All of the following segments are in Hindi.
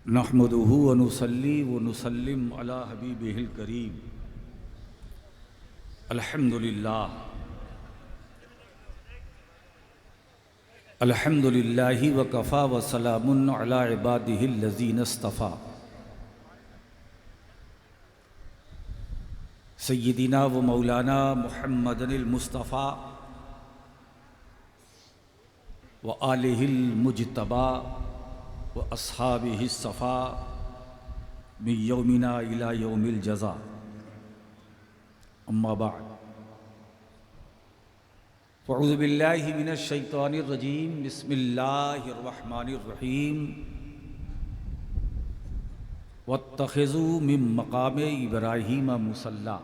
नहमदुहु व नुसल्ली व नुसल्लिम अला हबीबिहिल करीम। अल्हम्दुलिल्लाह अल्हम्दुलिल्लाहि व कफ़ा व सलामुन अला इबादिहिल लज़ीन इस्तफ़ा। सय्यिदिना व मौलाना मुहम्मदिल मुस्तफ़ा व आलिहिल मुज्तबा व अस्हाबिहिस सफ़ा मिन यौमिना इला यौमिल जज़ा। अम्मा बाद फ़अऊज़ु बिल्लाहि मिनश शैतानिर रजीम। बिस्मिल्लाहिर रहमानिर रहीम। वत्तख़िज़ू मिन मक़ामि इब्राहीम मुसल्ला।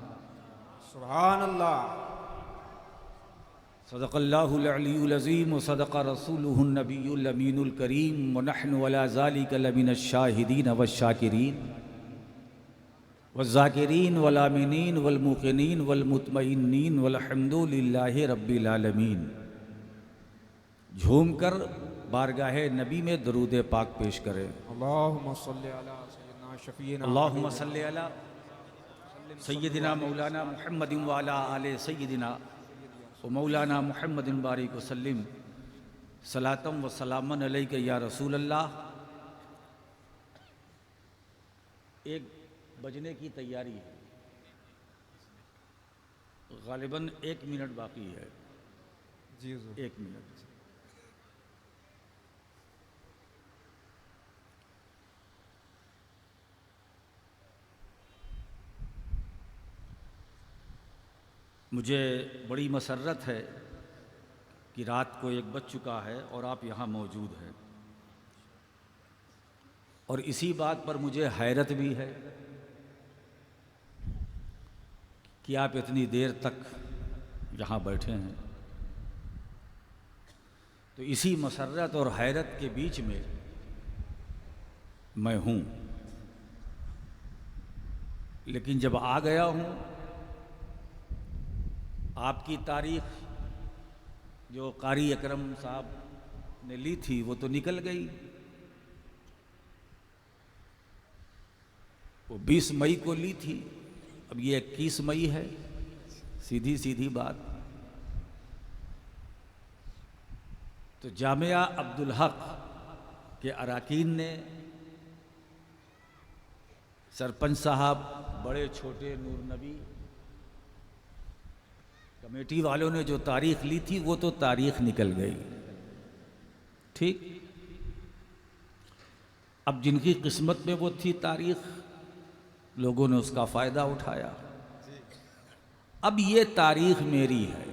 सुभान अल्लाह। सदक़ल्लाहुल अलियुल अज़ीम व सदक़ रसूलुहुन नबियुल अमीनुल करीम व नहनु अला ज़ालिका लमिनश शाहिदीन वश्शाकिरीन वज़्ज़ाकिरीन वल आमिनीन वल मुक़िनीन वल मुतमइन्नीन वल्हम्दुलिल्लाहि रब्बिल आलमीन। झूम कर बारगाहे नबी में दरूद पाक पेश करें। अल्लाहुम्मा सल्लि अला सय्यिदिना शफ़ीना अल्लाहुम्मा सल्लि अला सय्यिदिना मौलाना मुहम्मदिन व अला आले सय्यिदिना व मौलाना मुहम्मदिन बारिक वसल्लिम सलातम व सलामन अलैका या रसूल अल्लाह। एक बजने की तैयारी है, गालिबन 1 मिनट बाकी है। जी हुज़ूर। 1 मिनट। मुझे बड़ी मसर्रत है कि रात को 1 बज चुका है और आप यहाँ मौजूद हैं, और इसी बात पर मुझे हैरत भी है कि आप इतनी देर तक यहाँ बैठे हैं। तो इसी मसर्रत और हैरत के बीच में मैं हूँ, लेकिन जब आ गया हूँ, आपकी तारीख जो कारी अकरम साहब ने ली थी वो तो निकल गई। वो 20 मई को ली थी, अब ये 21 मई है। सीधी सीधी बात। तो जामिया अब्दुल हक के अराकीन ने, सरपंच साहब, बड़े छोटे नूर नबी, कमेटी वालों ने जो तारीख ली थी वो तो तारीख निकल गई। ठीक, अब जिनकी किस्मत में वो थी तारीख, लोगों ने उसका फ़ायदा उठाया। अब ये तारीख मेरी है।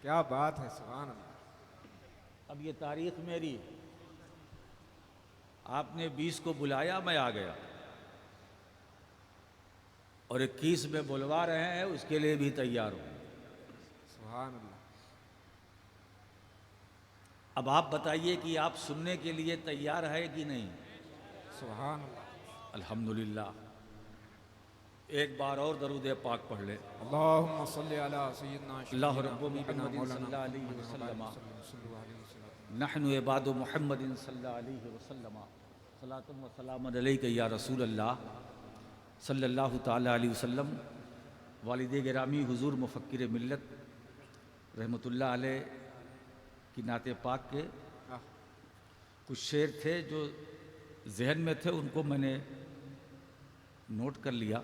क्या बात है, सुभान अल्लाह। अब ये तारीख मेरी है। आपने 20 को बुलाया, मैं आ गया, और 21 में बुलवा रहे हैं, उसके लिए भी तैयार हूँ। सुभान अल्लाह। अब आप बताइए कि आप सुनने के लिए तैयार है कि नहीं? सुभान अल्लाह। अल्हम्दुलिल्लाह। एक बार और दरूद पाक पढ़ ले। अल्लाहुम्मा सल्लि अला सय्यिदिना अल्लाह शफ़ीना रब्बु मुहम्मदिन मौलाना सल्लल्लाहु अलैहि वसल्लम सल्लल्लाहु अलैहि वसल्लम। नहनु इबादु मुहम्मदिन सल्लल्लाहु अलैहि वसल्लम सलातुम व सलामुन अलैका या रसूल अल्लाह सल्लल्लाहु ताला अलैहि वसल्लम। वालिद गिरामी हुजूर मुफक्किर मिल्लत रहमतुल्लाह अलैह की नाते पाक के कुछ शेर थे जो जहन में थे, उनको मैंने नोट कर लिया।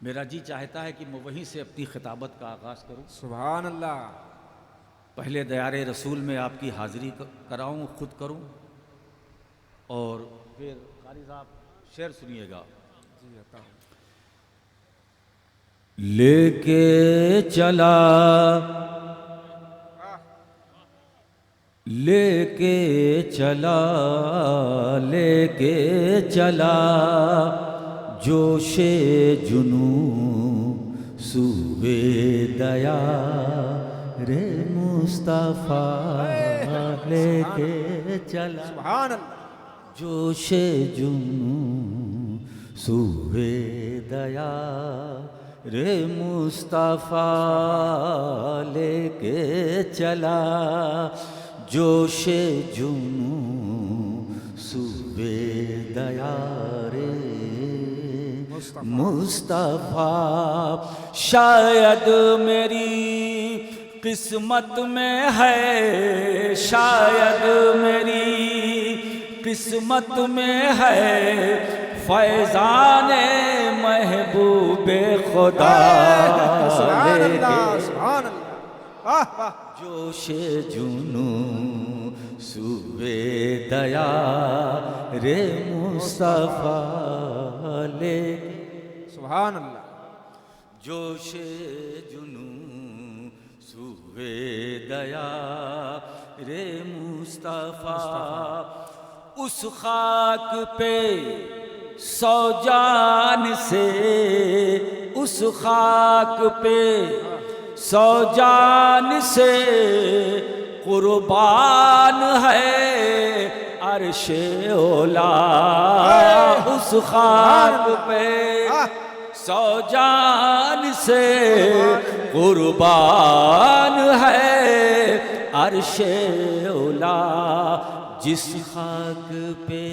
मेरा जी चाहता है कि मैं वहीं से अपनी खिताबत का आगाज़ करूं। सुभान अल्लाह। पहले दयारे रसूल में आपकी हाज़िरी कराऊं, खुद करूं, और फिर कारी साहब शेर सुनिएगा। जी अता। लेके चला लेके चला लेके चला जोशे जुनू सूबे दया रे मुस्तफ़ा। लेके चला सुभान अल्लाह। जोशे जुनू सूबे दया रे मुस्तफ़ा। लेके चला जोशे जुनू सुबे दया रे मुस्तफा, शायद मेरी किस्मत में है, शायद मेरी किस्मत में है फैज़ाने महबूबे खुदा जोशे जुनू सुबे दया रे मुस्तफा ले। सुभान अल्लाह। जोशे जुनू सुबे दया रे मुस्तफा, उस खाक पे सौ जान से, उस खाक पे सौ जान से कुर्बान है अर्शे ओला। उस खाक पे सौ जान से कुर्बान है अर्शे ओला। जिस खाक पे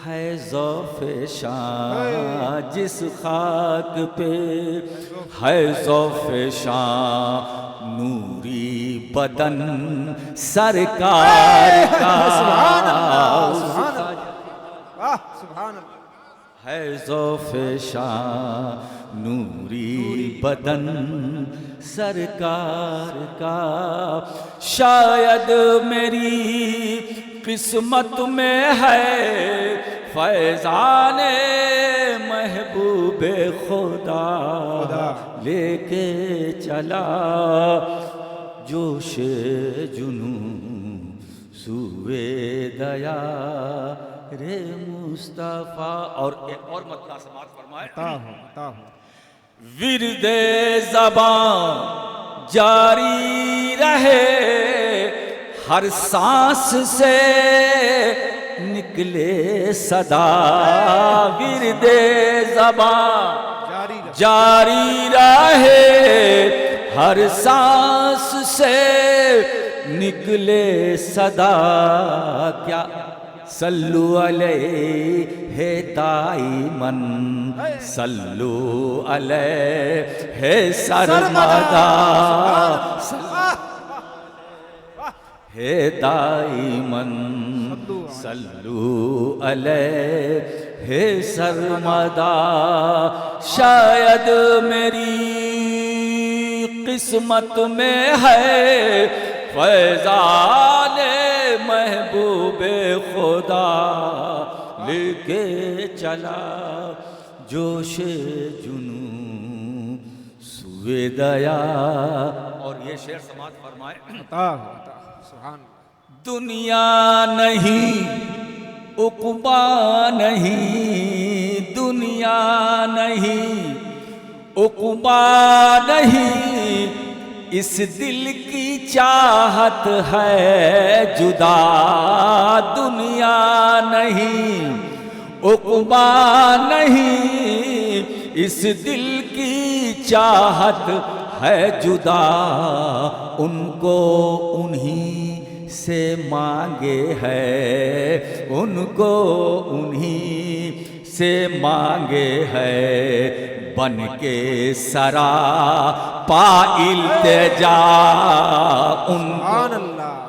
है ज़ौफ़े शान, जिस खाक पे है ज़ौफ़े शान, नूरी बदन सरकार का है ज़ौफ़े शान, नूरी बदन सरकार का। शायद मेरी किस्मत में है फैज़ाने महबूबे खुदा लेके चला जोशे जुनू सुवे दया रे मुस्तफा। और एक और मतलब समाज फरमाए, विरदे ज़बां जारी रहे, हर सांस से निकले सदा। विरदे ज़बां जारी रहे, हर सांस से निकले सदा। क्या सल्लु अलैहि दाइमन, सल्लु अलैहि सरमदा, हे दाइमन सल्लु अलैहि सरमदा। शायद मेरी किस्मत में है फैज़ाने महबूबे खुदा लेके चला जोशे जुनू सुवे दया। और ये शेर समाज फरमाए, दुनिया नहीं उक़बा नहीं, दुनिया नहीं उक़बा नहीं, इस दिल की चाहत है जुदा। दुनिया नहीं उक़बा नहीं, इस दिल की चाहत है जुदा। उनको उन्हीं से मांगे है, उनको उन्हीं से मांगे है, बन के सरा पाइल तेजा।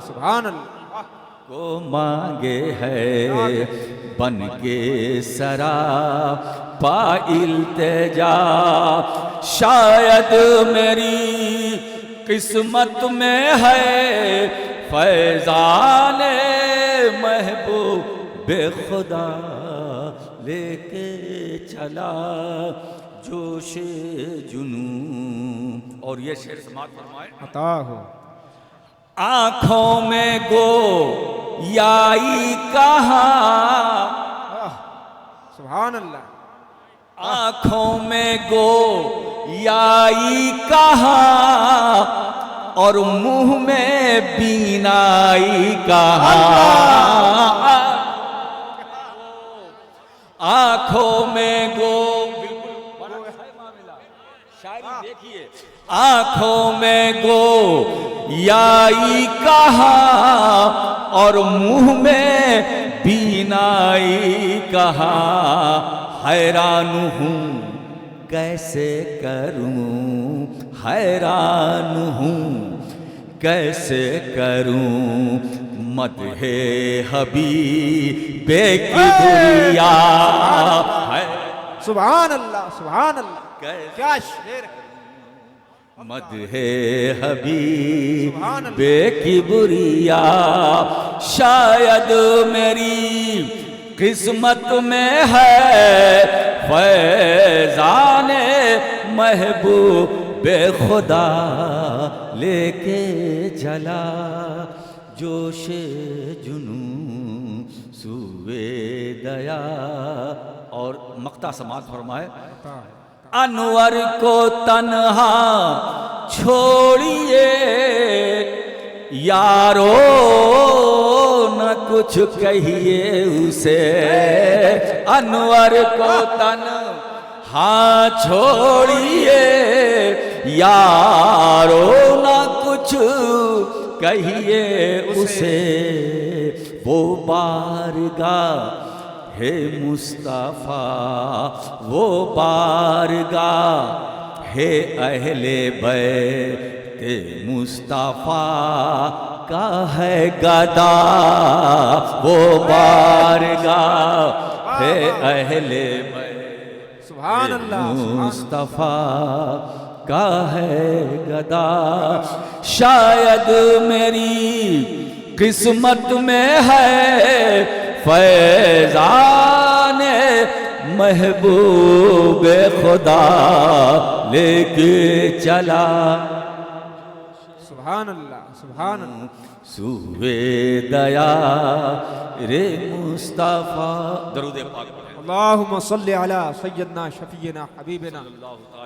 सुभान अल्लाह को मांगे है, बन के सरा पाइल तेजा। शायद मेरी किस्मत में है फैज़ाने महबूबे खुदा लेके चला जोशे जुनू। और ये शेर समाज फरमाए, अता हो। आँखों में गो याई कहाँ, सुभान अल्लाह। आँखों में गो याई कहाँ, और मुंह में बीनाई कहाँ। आँखों में गो, शायरी देखिए, आँखों में गो याई कहा और मुंह में बीनाई कहा। हैरान हूँ कैसे करूं, हैरान हूँ कैसे करूं मदहे हबीबे की दुनिया है। सुभान अल्लाह, सुभान अल्लाह, क्या शेर है। मदहे हबीबे की बुरिया शायद मेरी किस्मत में है फैजाने महबूबे खुदा लेके चला जोशे जुनू सुवे दया। और मक्ता समात फरमाए, अनवर को तन्हा छोड़िए यारो न कुछ कहिए उसे। अनवर को तन्हा छोड़िए यारो न कुछ कहिए उसे। वो बारगाह हे मुस्तफ़ा, वो बारगाह हे अहले बैते मुस्तफ़ा का है गदा। वो बारगाह हे अहले बैते सुभान अल्लाह, मुस्तफ़ा का है गदा। शायद मेरी किस्मत में है फैजाने महबूबे खुदा लेके चला। सुभान अल्लाह, सुभान अल्लाह। सुवे दया रे मुस्तफ़ा। दरूद पाक अल्लाहुम्मा सल्लि अला सय्यदना शफीना हबीबना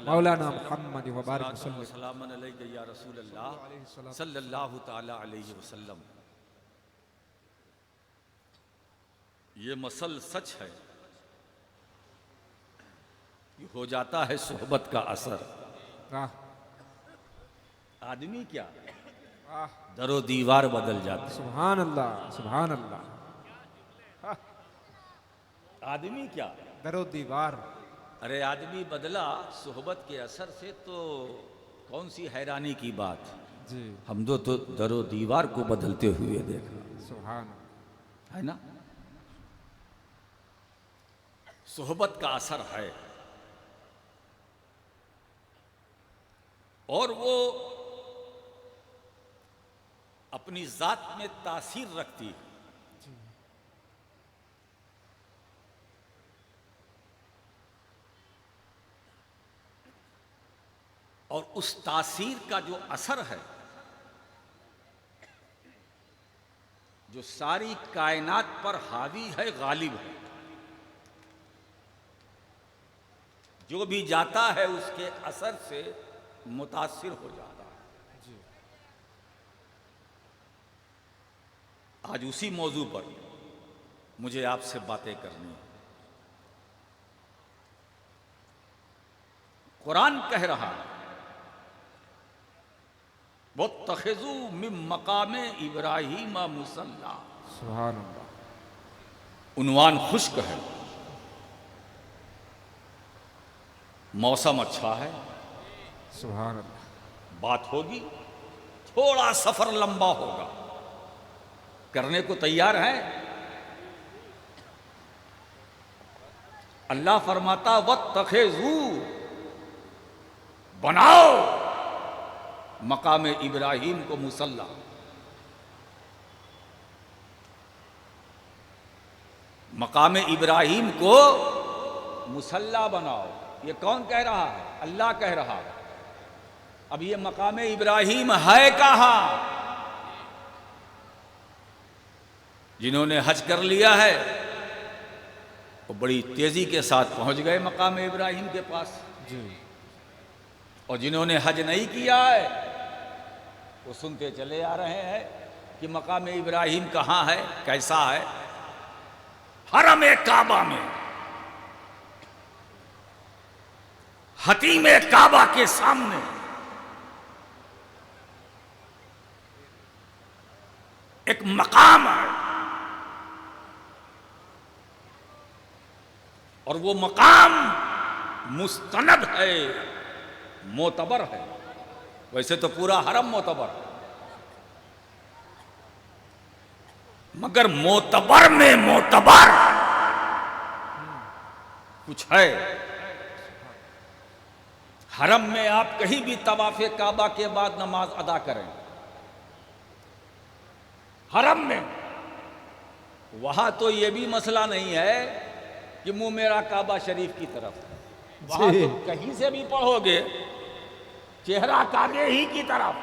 मौलाना मुहम्मद व बारिक वसल्लम अलैहि या रसूल अल्लाह सल्लल्लाहु तआला अलैहि वसल्लम। ये मसल सच है कि हो जाता है सोहबत का असर। आदमी क्या दरो दीवार बदल जाता है। सुभान अल्लाह, सुभान अल्लाह। आदमी क्या दरो दीवार। अरे आदमी बदला सोहबत के असर से तो कौन सी हैरानी की बात जी। हम तो दरो दीवार को बदलते हुए देखा। सुभान है ना, सोहबत का असर है और वो अपनी जात में तासीर रखती है। और उस तासीर का जो असर है, जो सारी कायनात पर हावी है, गालिब है। जो भी जाता है उसके असर से मुतासिर हो जाता है। जी। आज उसी मौजू पर मुझे आपसे बातें करनी है। कुरान कह रहा है वत्तखिज़ू मिन मकामे इब्राहीम मुसल्ला। सुभान अल्लाह। उन्वान खुश्क है, मौसम अच्छा है, सुभान अल्लाह। बात होगी, थोड़ा सफर लंबा होगा, करने को तैयार है। अल्लाह फरमाता वत्तखिज़ू, बनाओ मकामे इब्राहीम को मुसल्ला। मकामे इब्राहीम को मुसल्ला बनाओ। ये कौन कह रहा है? अल्लाह कह रहा है। अब ये मकामे इब्राहीम है कहाँ? जिन्होंने हज कर लिया है वो बड़ी तेजी के साथ पहुंच गए मकामे इब्राहीम के पास जी। और जिन्होंने हज नहीं किया है वो सुनते चले आ रहे हैं कि मकामे इब्राहीम कहाँ है, कैसा है। हरम काबा में, हतीम काबा के सामने एक मकाम है, और वो मकाम मुस्तनद है, मोतबर है। वैसे तो पूरा हरम मोतबर है, मगर मोतबर में मोतबर कुछ है। हरम में आप कहीं भी तवाफ़े काबा के बाद नमाज अदा करें, हरम में, वहां तो ये भी मसला नहीं है कि मुंह मेरा काबा शरीफ की तरफ, वहां तो कहीं से भी पढ़ोगे चेहरा काबे ही की तरफ।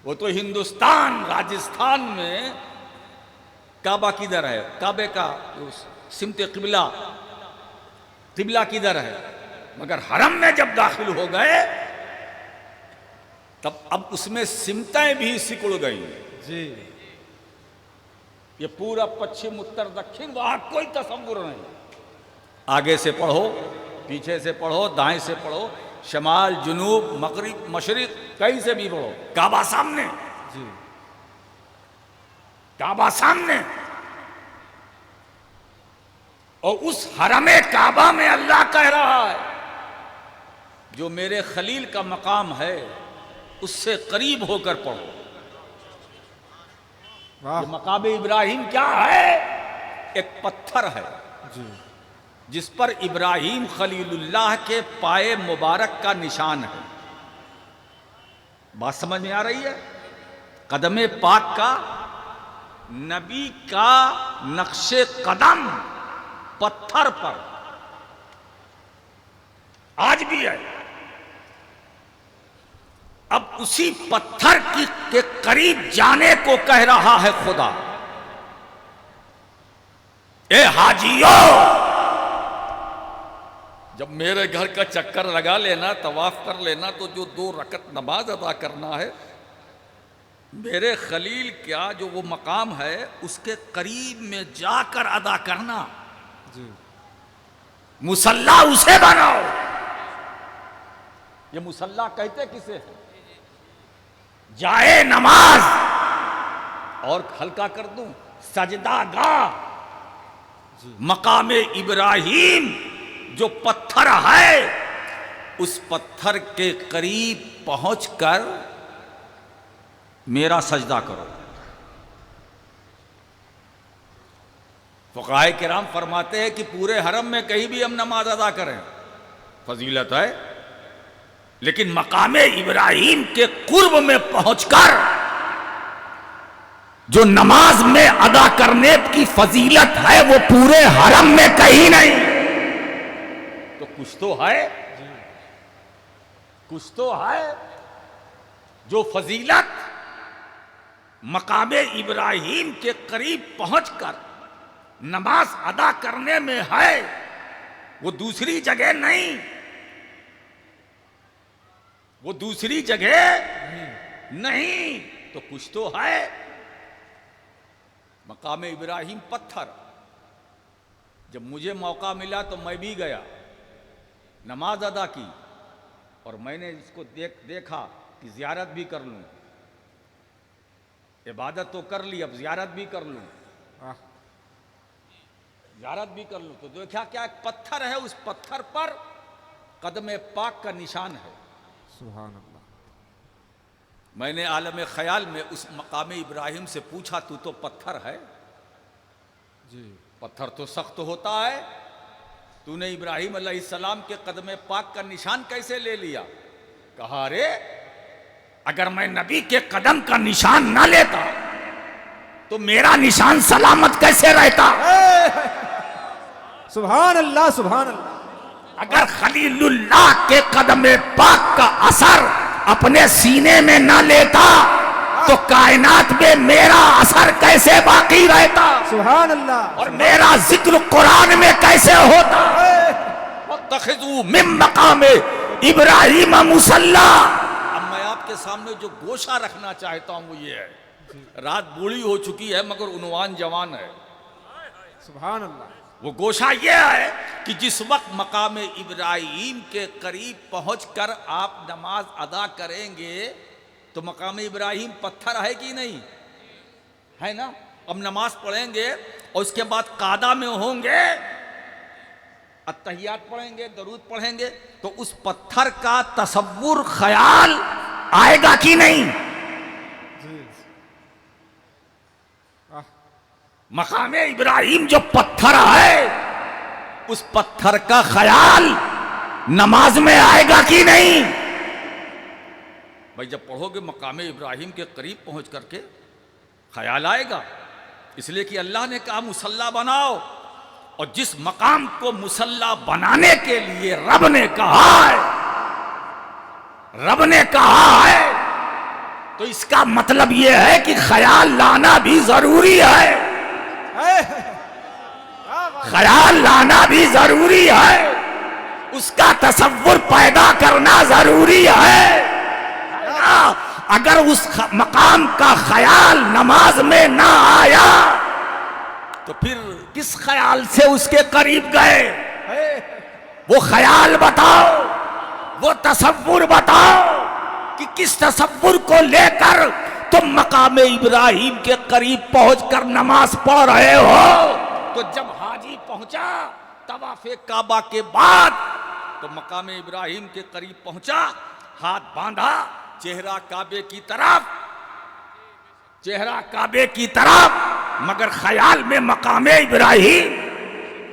वो तो हिंदुस्तान, राजस्थान में काबा किधर है, काबे का सिमते किबला, किबला किधर है, मगर हरम में जब दाखिल हो गए तब अब उसमें सिमतें भी सिकुड़ गई जी। ये पूरा पश्चिम उत्तर दक्षिण वहां कोई तसव्वुर नहीं। आगे से पढ़ो, पीछे से पढ़ो, दाएं से पढ़ो, शमाल, जुनूब, मगरिब, मशरिक, कहीं से भी पढ़ो, काबा सामने जी। काबा सामने। और उस हरमे काबा में अल्लाह कह रहा है जो मेरे खलील का मकाम है उससे करीब होकर पढ़ो। ये मकाम इब्राहिम क्या है? एक पत्थर है जी। जिस पर इब्राहिम खलीलुल्लाह के पाए मुबारक का निशान है। बात समझ में आ रही है? कदमे पाक का, नबी का नक्शे कदम पत्थर पर आज भी है। अब उसी पत्थर के करीब जाने को कह रहा है खुदा, ए हाजियो, जब मेरे घर का चक्कर लगा लेना, तवाफ कर लेना, तो जो 2 रकत नमाज अदा करना है, मेरे खलील क्या जो वो मकाम है उसके करीब में जाकर अदा करना। जी। मुसल्ला उसे बनाओ। ये मुसल्ला कहते किसे है? जाए नमाज, और हल्का कर दूं, सजदागाह, मकामे इब्राहिम जो पत्थर है उस पत्थर के करीब पहुंचकर मेरा सजदा करो। फुक़हाए किराम फरमाते हैं कि पूरे हरम में कहीं भी हम नमाज अदा करें फजीलत है, लेकिन मकामे इब्राहिम के कुर्ब में पहुंचकर जो नमाज में अदा करने की फजीलत है वो पूरे हरम में कहीं नहीं। तो कुछ तो है, कुछ तो है जो फजीलत मकामे इब्राहिम के करीब पहुंचकर नमाज अदा करने में है, वो दूसरी जगह नहीं, वो दूसरी जगह नहीं। तो कुछ तो है। मकाम इब्राहिम पत्थर, जब मुझे मौका मिला तो मैं भी गया, नमाज अदा की, और मैंने इसको देखा कि ज़ियारत भी कर लूं, इबादत तो कर ली, अब ज़ियारत भी कर लूं, ज़ियारत भी कर लूं। तो देखा क्या एक पत्थर है, उस पत्थर पर कदम पाक का निशान है। सुभान अल्लाह। मैंने आलम ख्याल में उस मकाम इब्राहिम से पूछा, तू तो पत्थर है जी। पत्थर तो सख्त होता है, तूने इब्राहिम अलैहिस्सलाम के कदम पाक का निशान कैसे ले लिया? कहा, अरे अगर मैं नबी के कदम का निशान ना लेता तो मेरा निशान सलामत कैसे रहता? सुभान अल्लाह, सुभान अल्लाह। अगर खलीलुल्लाह के कदम पाक का असर अपने सीने में ना लेता तो कायनात में मेरा असर कैसे बाकी रहता? सुभान अल्लाह। और मेरा जिक्र कुरान में कैसे होता? वत्तखिज़ू मिन मकाम इब्राहिम मुसल्ला। अब मैं आपके सामने जो गोशा रखना चाहता हूं वो ये है, रात बूढ़ी हो चुकी है मगर उन्वान जवान है। सुभान अल्लाह। वो गोशा ये है कि जिस वक्त मकाम इब्राहिम के करीब पहुंचकर आप नमाज अदा करेंगे तो मकाम इब्राहिम पत्थर है कि नहीं? है ना। अब नमाज पढ़ेंगे और उसके बाद कादा में होंगे, अत्तहियात पढ़ेंगे, दरूद पढ़ेंगे, तो उस पत्थर का तसव्वुर ख्याल आएगा कि नहीं? मकामे इब्राहिम जो पत्थर है, उस पत्थर का ख्याल नमाज में आएगा कि नहीं? भाई जब पढ़ोगे मकामे इब्राहिम के करीब पहुंच करके ख्याल आएगा। इसलिए कि अल्लाह ने कहा मुसल्ला बनाओ, और जिस मकाम को मुसल्ला बनाने के लिए रब ने कहा है, तो इसका मतलब यह है कि ख्याल लाना भी जरूरी है। ख्याल लाना भी जरूरी है, उसका तसव्वुर पैदा करना जरूरी है। अगर उस मकाम का ख्याल नमाज में ना आया तो फिर किस ख्याल से उसके करीब गए? वो ख्याल बताओ, वो तसव्वुर बताओ कि किस तसव्वुर को लेकर तुम मकामे इब्राहिम के करीब पहुंचकर नमाज पढ़ रहे हो। तो जब हाजी पहुंचा तवाफ़े काबा के बाद, तो मकामे इब्राहिम के करीब पहुंचा, हाथ बांधा, चेहरा काबे की तरफ, मगर ख्याल में मकामे इब्राहिम,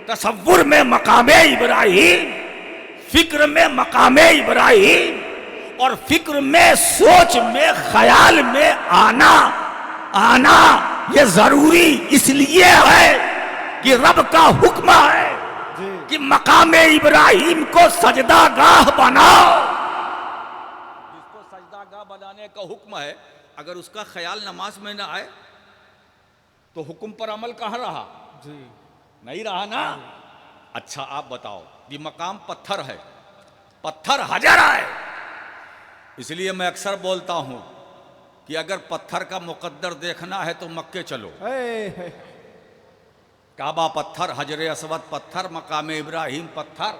तसव्वुर में मकामे इब्राहिम, फिक्र में मकामे इब्राहिम, और फिक्र में, सोच में, ख्याल में आना ये जरूरी इसलिए है कि रब का हुक्म है कि मकामे इब्राहिम को सजदागाह बनाओ। जिसको सजदागाह बनाने का हुक्म है, अगर उसका ख्याल नमाज में ना आए तो हुक्म पर अमल कहाँ रहा? जी नहीं रहा ना। अच्छा आप बताओ, ये मकाम पत्थर है, पत्थर हजर है। इसलिए मैं अक्सर बोलता हूं कि अगर पत्थर का मुकद्दर देखना है तो मक्के चलो। काबा पत्थर, हजर असवद पत्थर, मकामे इब्राहिम पत्थर,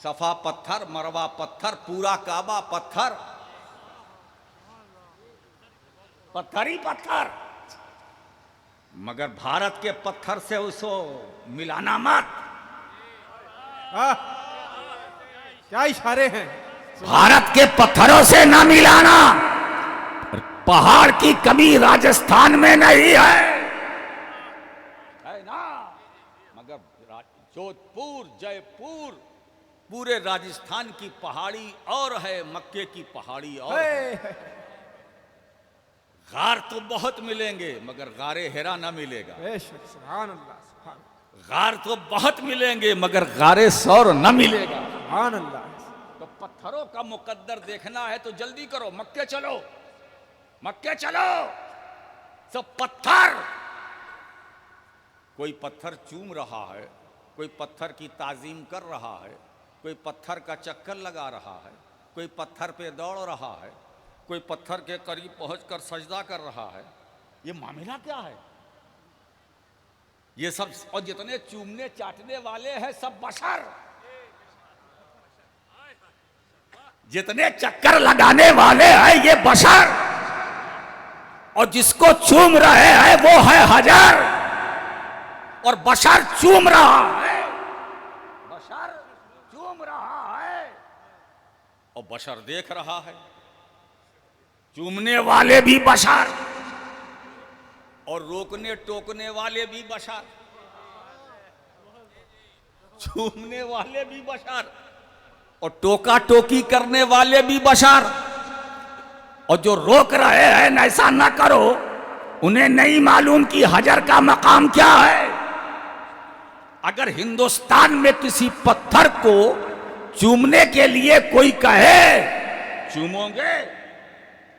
सफा पत्थर, मरवा पत्थर, पूरा काबा पत्थर, पत्थर ही पत्थर। मगर भारत के पत्थर से उसको मिलाना मत। क्या इशारे हैं? भारत के पत्थरों से ना मिलाना। पहाड़ की कमी राजस्थान में नहीं है ना, मगर जोधपुर, जयपुर, पूरे राजस्थान की पहाड़ी और है, मक्के की पहाड़ी और है। गार तो बहुत मिलेंगे मगर गारे हेरा ना मिलेगा। गार तो बहुत मिलेंगे मगर गारे सौर न मिलेगा। तो पत्थरों का मुकद्दर देखना है तो जल्दी करो, मक्के चलो, मक्के चलो। सब पत्थर, कोई पत्थर चूम रहा है, कोई पत्थर की ताजीम कर रहा है, कोई पत्थर का चक्कर लगा रहा है, कोई पत्थर पे दौड़ रहा है, कोई पत्थर के करीब पहुंचकर सजदा कर रहा है। ये मामला क्या है? ये सब, और जितने चूमने चाटने वाले हैं सब बशर, जितने चक्कर लगाने वाले हैं ये बशर, और जिसको चूम रहे हैं वो है हजर, और बशर चूम रहा है, बशर चूम रहा है, और बशर देख रहा है। चूमने वाले भी बशर और रोकने टोकने वाले भी बशर, चूमने वाले भी बशर और टोका टोकी करने वाले भी बशर, और जो रोक रहे हैं ऐसा ना करो, उन्हें नहीं मालूम कि हजर का मकाम क्या है। अगर हिंदुस्तान में किसी पत्थर को चूमने के लिए कोई कहे चूमोगे,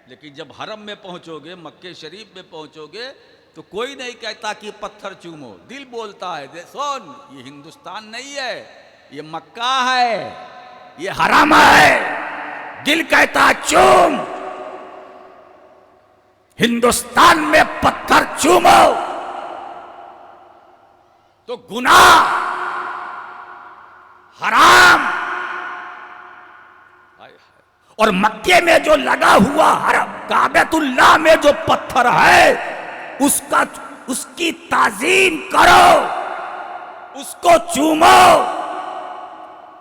लेकिन जब हरम में पहुंचोगे, मक्के शरीफ में पहुंचोगे, तो कोई नहीं कहता कि पत्थर चूमो। दिल बोलता है सुन, ये हिंदुस्तान नहीं है, ये मक्का है, ये हरम है। दिल कहता चूम। हिंदुस्तान में पत्थर चूमो तो गुनाह, हराम। और मक्के में जो लगा हुआ हरम, काबतुल्लाह में जो पत्थर है, उसका उसकी ताजीम करो, उसको चूमो।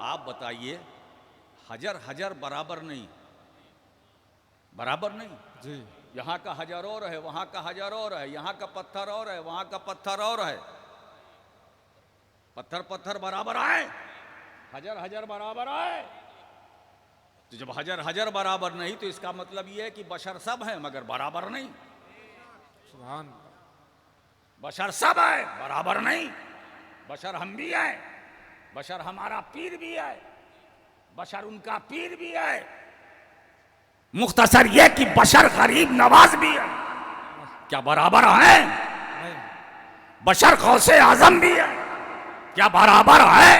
आप बताइए, हजर हजर बराबर नहीं, बराबर नहीं। जी यहाँ का हजर और है, वहाँ का हजर और है, यहाँ का पत्थर और है, वहाँ का पत्थर और है। पत्थर पत्थर बराबर आए, हजर हजर बराबर आए। तो जब हजर हजर बराबर नहीं तो इसका मतलब यह है कि बशर सब है मगर बराबर नहीं। सुभान बशर सब है बराबर नहीं। बशर हम भी हैं, बशर हमारा पीर भी है, बशर उनका पीर भी है। मुख्तसर यह कि बशर गरीब नवाज भी है, क्या बराबर हैं? नहीं। बशर गौसे आजम भी है, क्या बराबर है?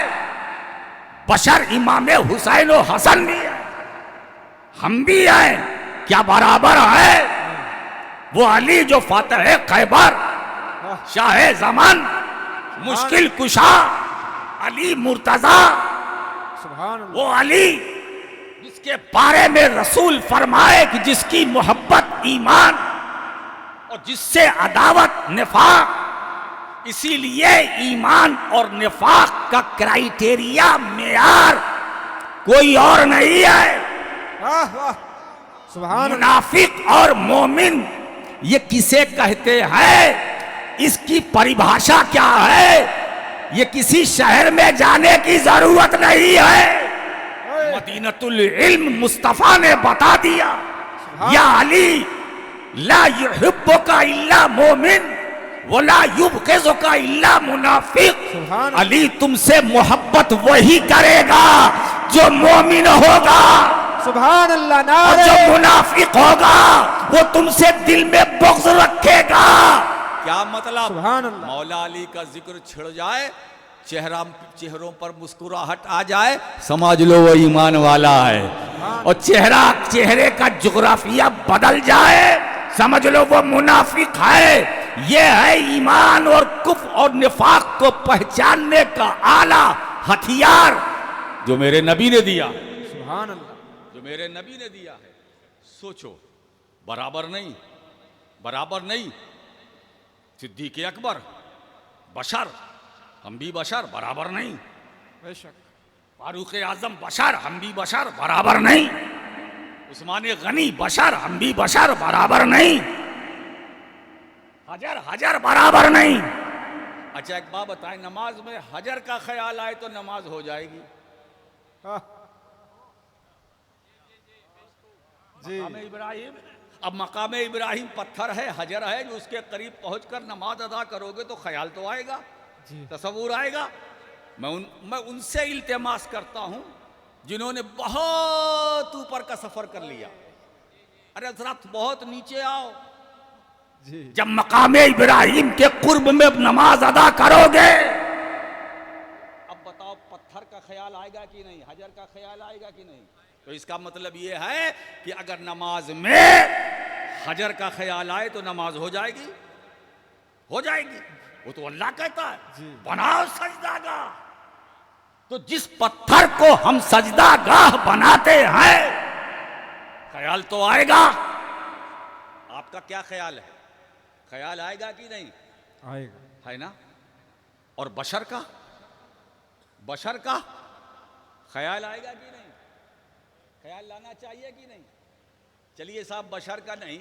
बशर इमाम हुसैन और हसन भी है, हम भी हैं, क्या बराबर है? वो अली जो फातह खैबर, शाह जमान, मुश्किल कुशा, अली मुर्तजा, सुभान अल्लाह। वो अली जिसके बारे में रसूल फरमाए कि जिसकी मोहब्बत ईमान और जिससे अदावत निफाक। इसीलिए ईमान और निफाक का क्राइटेरिया मेयार कोई और नहीं है। वाह वाह सुभान अल्लाह। मुनाफिक और मोमिन ये किसे कहते हैं, इसकी परिभाषा क्या है, ये किसी शहर में जाने की जरूरत नहीं है। मदीनतुल इल्म मुस्तफा ने बता दिया, या अली ला युहिब्बुका इल्ला मोमिन वला युबग़िज़ुका इल्ला मुनाफिक। सुभान अली तुमसे मोहब्बत वही करेगा जो मोमिन होगा, सुभान अल्लाह। और नारे जो मुनाफिक होगा वो तुमसे दिल में बुग़्ज़ रखेगा। क्या मतलब? सुभान अल्लाह। मौला अली का जिक्र छिड़ जाए, चेहरों पर मुस्कुराहट आ जाए, समझ लो वो ईमान वाला है। और चेहरे का जुग्राफिया बदल जाए, समझ लो वो मुनाफिक है। ये है ईमान और कुफ्र और निफाक को पहचानने का आला हथियार जो मेरे नबी ने दिया, सुभान अल्लाह। जो मेरे नबी ने दिया है। सोचो, बराबर नहीं, बराबर नहीं। सिद्दीक़ अकबर बशर, हम भी बशर, बराबर नहीं। बेशक। फारूक आजम बशर, हम भी बशर, बराबर नहीं। उस्मान गनी बशर, हम भी बशर, बराबर नहीं। हजर हजर बराबर नहीं। अच्छा एक बात बताएं, नमाज में हजर का ख्याल आए तो नमाज हो जाएगी? हाँ। जी मकाम इब्राहिम, अब मकाम इब्राहिम पत्थर है, हजर है, जो उसके करीब पहुंचकर नमाज अदा करोगे तो ख्याल तो आएगा, जी तसव्वुर आएगा। मैं उनसे इल्तिमास करता हूं जिन्होंने बहुत ऊपर का सफर कर लिया। अरे जरा बहुत नीचे आओ, जी जब मकाम इब्राहिम के कुर्ब में नमाज अदा करोगे, अब बताओ पत्थर का ख्याल आएगा कि नहीं, हजर का ख्याल आएगा कि नहीं? तो इसका मतलब यह है कि अगर नमाज में हजर का ख्याल आए तो नमाज हो जाएगी, हो जाएगी। वो तो अल्लाह कहता है जी। बनाओ सजदागाह। तो जिस पत्थर को हम सजदागाह बनाते हैं, ख्याल तो आएगा। आपका क्या ख्याल है, ख्याल आएगा कि नहीं? आएगा, है ना? और बशर का ख्याल आएगा कि नहीं? ख्याल लाना चाहिए कि नहीं? चलिए साहब, बशर का नहीं,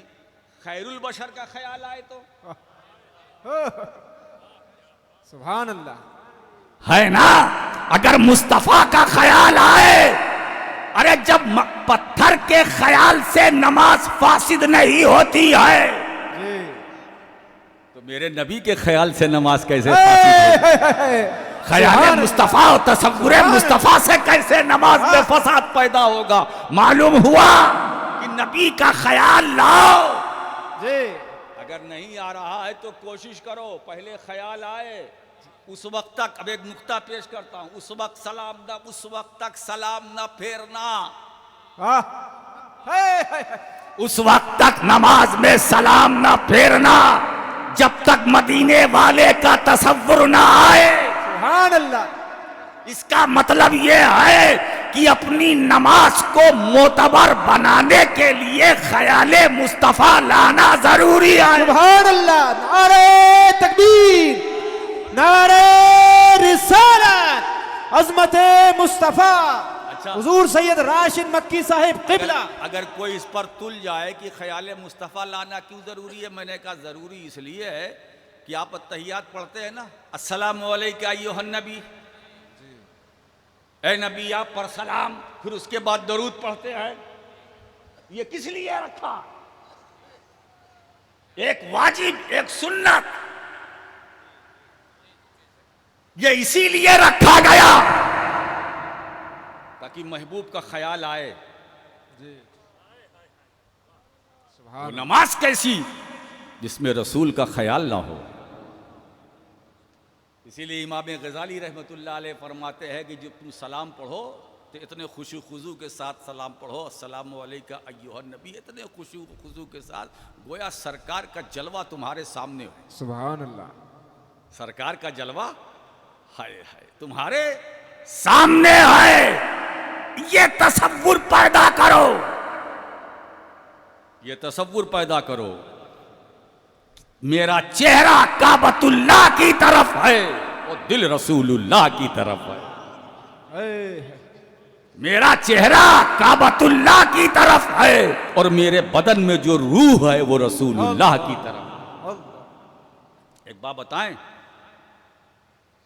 खैरुल बशर का ख्याल आए तो सुभान अल्लाह। है ना? अगर मुस्तफा का ख्याल आए, अरे जब पत्थर के ख्याल से नमाज फासिद नहीं होती है, जी तो मेरे नबी के ख्याल से नमाज कैसे फासिद होगी? ख्याल मुस्तफा और तसव्वुर मुस्तफा से कैसे नमाज में फसाद पैदा होगा? मालूम हुआ कि नबी का ख्याल लाओ। जी अगर नहीं आ रहा है तो कोशिश करो पहले ख्याल आए, उस वक्त तक। अब एक नुक्ता पेश करता हूं, उस वक्त तक सलाम न फेरना, उस वक्त तक नमाज में सलाम न फेरना जब तक मदीने वाले का तसव्वुर न आए। सुभान अल्लाह। इसका मतलब यह है कि अपनी नमाज को मोतबर बनाने के लिए ख्याले मुस्तफा लाना जरूरी है। सुभान अल्लाह, नारे तकबीर, नारे रिसालत, अज़मते मुस्तफा हुजूर सैयद राशिद मक्की साहिब क़िबला। अगर कोई इस पर तुल जाए कि ख्याले मुस्तफ़ा लाना क्यों ज़रूरी है, मैंने कहा ज़रूरी इसलिए है कि आप अत्तहियात पढ़ते हैं ना, अस्सलामु अलैका अय्युहन नबी, ए नबी आप पर सलाम, फिर उसके बाद दरूद पढ़ते हैं। ये किस लिए रखा? एक वाजिब, एक सुन्नत, ये इसीलिए रखा गया ताकि महबूब का ख्याल आए। वो नमाज कैसी जिसमें रसूल का ख्याल ना हो। इसीलिए इमाम गजाली रहमतुल्लाह अलैह फरमाते हैं कि जब तुम सलाम पढ़ो तो इतने खुशू खुजू के साथ सलाम पढ़ो, अस्सलामु अलैका अय्युहन नबी, इतने खुशू खुजू के साथ गोया सरकार का जलवा तुम्हारे सामने हो। सुभान अल्लाह, सरकार का जलवा हाय हाय तुम्हारे सामने है। ये तसव्वुर पैदा करो, ये तसव्वुर पैदा करो, मेरा चेहरा काबतुल्लाह की तरफ है और दिल रसूलुल्लाह की तरफ है। मेरा चेहरा काबतुल्लाह की तरफ है और मेरे बदन में जो रूह है वो रसूलुल्लाह की तरफ। एक बात बताएं,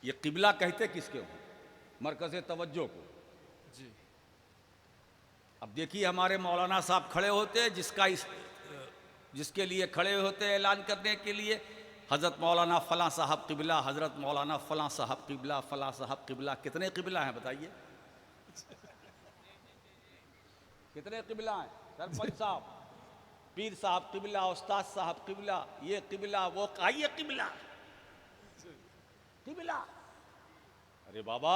ये किबला कहते किसके हो? मरकज़े तवज्जो को। अब देखिए हमारे मौलाना साहब खड़े होते हैं, जिसके लिए खड़े होते हैं ऐलान करने के लिए, हज़रत मौलाना फ़लाँ साहब किबला, हज़रत मौलाना फ़लाँ साहब किबला, फ़लाँ साहब किबला। कितने किबला हैं बताइए? कितने किबला हैं? सरपंच साहब, पीर साहब किबला, उस्ताद साहब किबला, ये किबला, वो आइए किबला किबला। अरे बाबा,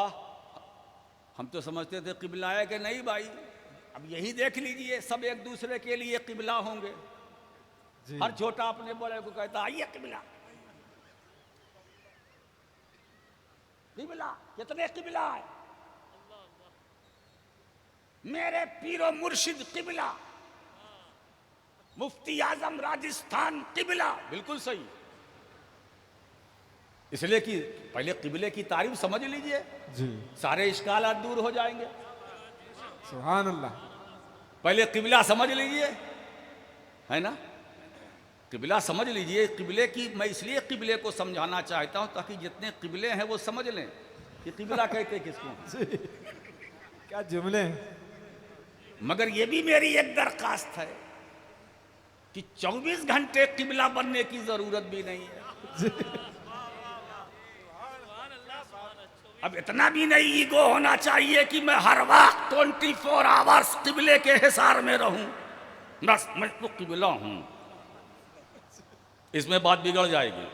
हम तो समझते थे किबला है कि नहीं भाई। अब यही देख लीजिए, सब एक दूसरे के लिए किबला होंगे। हर छोटा अपने बड़े को कहता आइए किबला किबला। कितने किबला है? मेरे पीरो मुर्शिद किबला, मुफ्ती आजम राजस्थान किबला। बिल्कुल सही। इसलिए कि पहले किबले की तारीफ समझ लीजिए जी, सारे इश्कालात दूर हो जाएंगे। सुभान अल्लाह। पहले किबला समझ लीजिए, है ना? किबला समझ लीजिए। किबले की मैं इसलिए किबले को समझाना चाहता हूं ताकि जितने किबले हैं वो समझ लें कि किबला कहते किसको। क्या जुमले। मगर ये भी मेरी एक दरखास्त है कि 24 घंटे किबला बनने की जरूरत भी नहीं है। अब इतना भी नहीं ईगो होना चाहिए कि मैं हर वक्त 24 आवर्स किबले के हिसार में रहूं, बस मैं तो किबला हूं। इसमें बात बिगड़ जाएगी।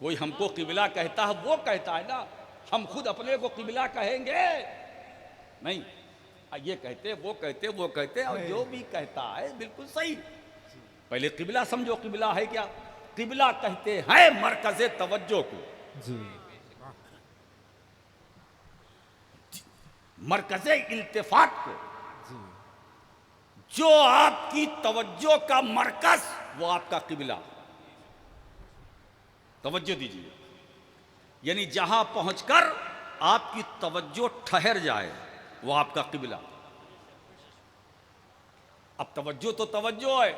कोई हमको किबला कहता है, वो कहता है ना, हम खुद अपने को किबला कहेंगे नहीं। ये कहते, वो कहते, वो कहते, और जो भी कहता है बिल्कुल सही। पहले किबला समझो, किबला है क्या? किबला कहते हैं मरकज़े तवज्जो को जी, मरकज़े इल्तिफात को जी। जो आपकी तवज्जो का मरकज वो आपका किबला। तवज्जो दीजिए, यानी जहां पहुंचकर आपकी तवज्जो ठहर जाए वो आपका किबला। अब तवज्जो तो तवज्जो है,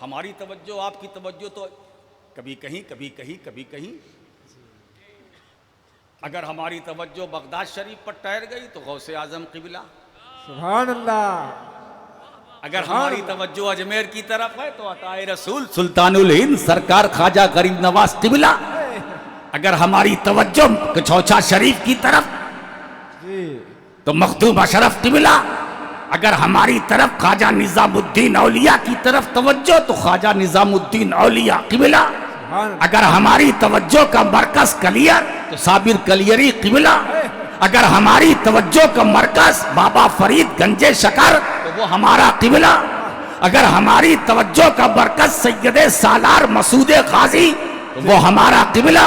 हमारी तवज्जो, आपकी तवज्जो तो कभी कहीं कभी कहीं कभी कहीं। अगर हमारी तवज्जो बगदाद शरीफ पर ठहर गई तो गौसे आजम किबला। सुभान अल्लाह। अगर हमारी तवज्जो अजमेर की तरफ है तो अताए रसूल सुल्तानुल हिंद सरकार ख्वाजा गरीब नवाज किबला। अगर हमारी तवज्जो कचौचा शरीफ की तरफ तो मखदूम अशरफ किबला। अगर हमारी तरफ ख्वाजा निजामुद्दीन औलिया की तरफ तवज्जो तो ख्वाजा निजामुद्दीन औलिया किबला। अगर हमारी तवज्जो का मरकज कलियर तो साबिर कलियरी किबला। अगर हमारी तवज्जो का मरकज बाबा फरीद गंजे शकर तो वो हमारा किबला। अगर हमारी तवज्जो का मरकज सैयदे सालार मसूदे गाजी तो वो हमारा किबला।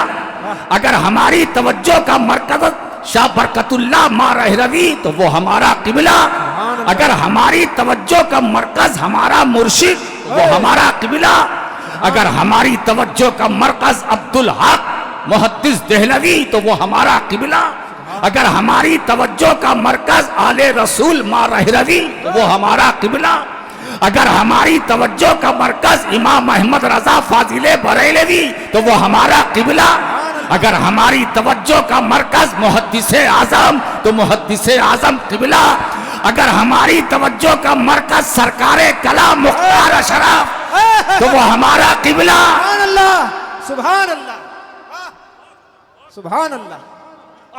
अगर हमारी तवज्जो का मरकज शाह बरकतुल्लाह मारहरवी तो वो हमारा किबला। अगर हमारी तवज्जो का मरकज हमारा मुर्शिद वो हमारा किबला। अगर हमारी तवज्जो का मरकज अब्दुल हक मुहद्दिस देहलवी तो वो हमारा किबला। अगर हमारी तवज्जो का मरकज आले रसूल मारहरवी तो वो हमारा किबला। अगर हमारी तवज्जो का मरकज इमाम अहमद रजा फाजिले बरेलवी तो वो हमारा किबला। अगर हमारी तवज्जो का मरकज मुहद्दिसे आजम तो मुहद्दिसे आजम किबला। अगर हमारी तवज्जो का मरकज सरकारे कलाम मुख्तार अशरफ तो वो हमारा किबला। सुभान अल्लाह, सुभान अल्लाह।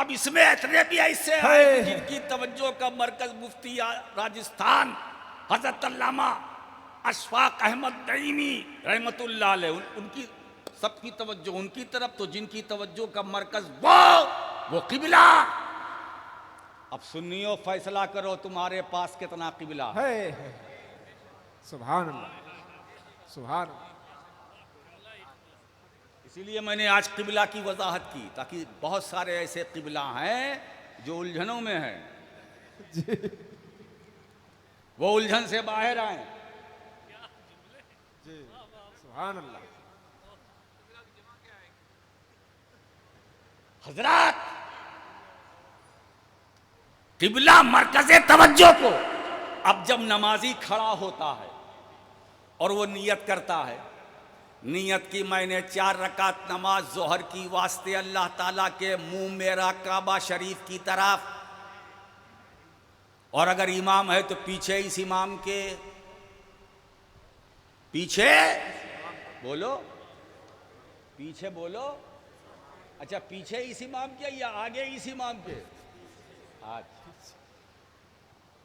अब इसमें इतने भी ऐसे हैं जिनकी तवज्जो का मरकज मुफ्ती राजस्थान हजरत अल्लामा अशफाक अहमद नईमी रहमतुल्लाह अलैह, उनकी सबकी तवज्जो उनकी तरफ, तो जिनकी तवज्जो का मरकज वो किबला। अब सुन्नियों फैसला करो तुम्हारे पास कितना किबला है। सुभान अल्लाह, सुभान अल्लाह। इसीलिए मैंने आज किबला की वजाहत की ताकि बहुत सारे ऐसे किबला हैं जो उलझनों में हैं, वो उलझन से बाहर आए। सुभान अल्लाह। हजरात, किबला मरकज़े तवज्जो को अब जब नमाजी खड़ा होता है और वो नियत करता है, नियत की मैंने 4 रकात नमाज जोहर की वास्ते अल्लाह ताला के मुंह मेरा काबा शरीफ की तरफ, और अगर इमाम है तो पीछे इस इमाम के पीछे बोलो, पीछे बोलो। अच्छा, पीछे इस इमाम के या आगे इस इमाम के?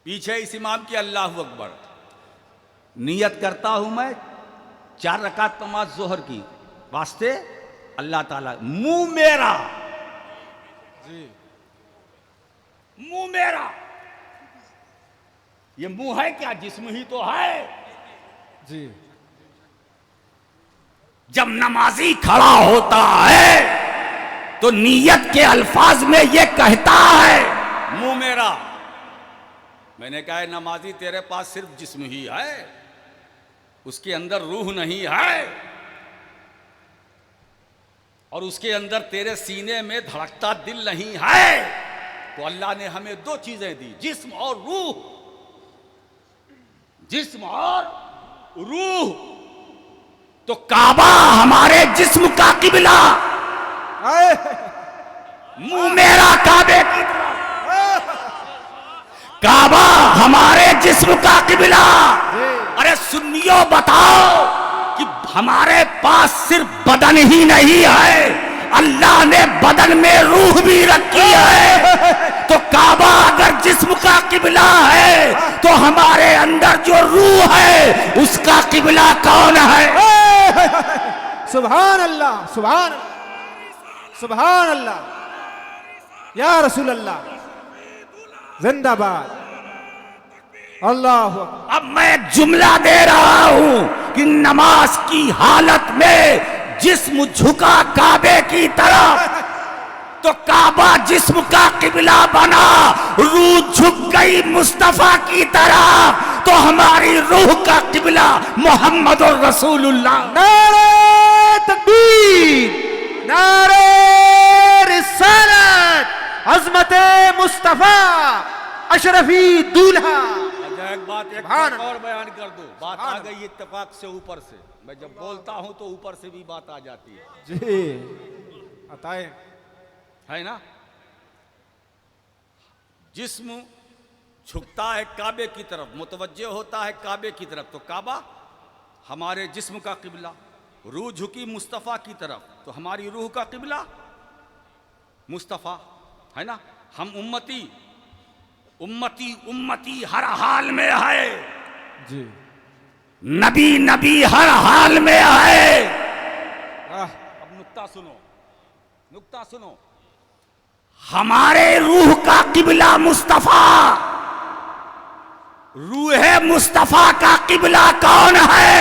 पीछे इस इमाम की। अल्लाह अकबर। नियत करता हूं मैं 4 रकात नमाज जोहर की वास्ते अल्लाह ताला, मुंह मेरा जी, मुंह मेरा, ये मुंह है क्या? जिस्म ही तो है जी। जब नमाजी खड़ा होता है तो नियत के अल्फाज में ये कहता है मुंह मेरा। मैंने कहा नमाजी तेरे पास सिर्फ जिस्म ही है, उसके अंदर रूह नहीं है, और उसके अंदर तेरे सीने में धड़कता दिल नहीं है। तो अल्लाह ने हमें 2 चीजें दी, जिस्म और रूह, जिस्म और रूह। तो काबा हमारे जिस्म का किबला, मुंह मेरा काबे की तरफ, काबा हमारे जिस्म का किबला। अरे सुन्नियों बताओ कि हमारे पास सिर्फ बदन ही नहीं है, अल्लाह ने बदन में रूह भी रखी है। तो काबा अगर जिस्म का किबला है तो हमारे अंदर जो रूह है उसका किबला कौन है? सुभान अल्लाह, सुभान सुभान अल्लाह, या रसूल अल्लाह, जिंदाबाद, अल्लाह। अब मैं जुमला दे रहा हूं कि नमाज की हालत में जिस्म झुका काबे की तरफ तो काबा जिस्म का किबला बना, रूह झुक गई मुस्तफा की तरफ तो हमारी रूह का किबला मोहम्मद रसूलुल्लाह। नारे तकबीर, नारे रिसालत, अज़मते मुस्तफा, अशरफी दूल्हा। एक बात एक और बयान कर दूं, बात आ गई इत्तेफाक से ऊपर से, मैं जब बोलता हूं तो ऊपर से भी बात आ जाती है जी, बताएं, है ना। जिस्म झुकता है काबे की तरफ, मुतवज्जे होता है काबे की तरफ, तो काबा हमारे जिस्म का किबला, रूह झुकी मुस्तफ़ा की तरफ तो हमारी रूह का किबला मुस्तफ़ा, है ना। हम उम्मती उम्मती उम्मती हर हाल में है जी, नबी नबी हर हाल में है। अब नुक्ता सुनो, नुक्ता सुनो, हमारे रूह का किबला मुस्तफ़ा, रूह मुस्तफ़ा का किबला कौन है?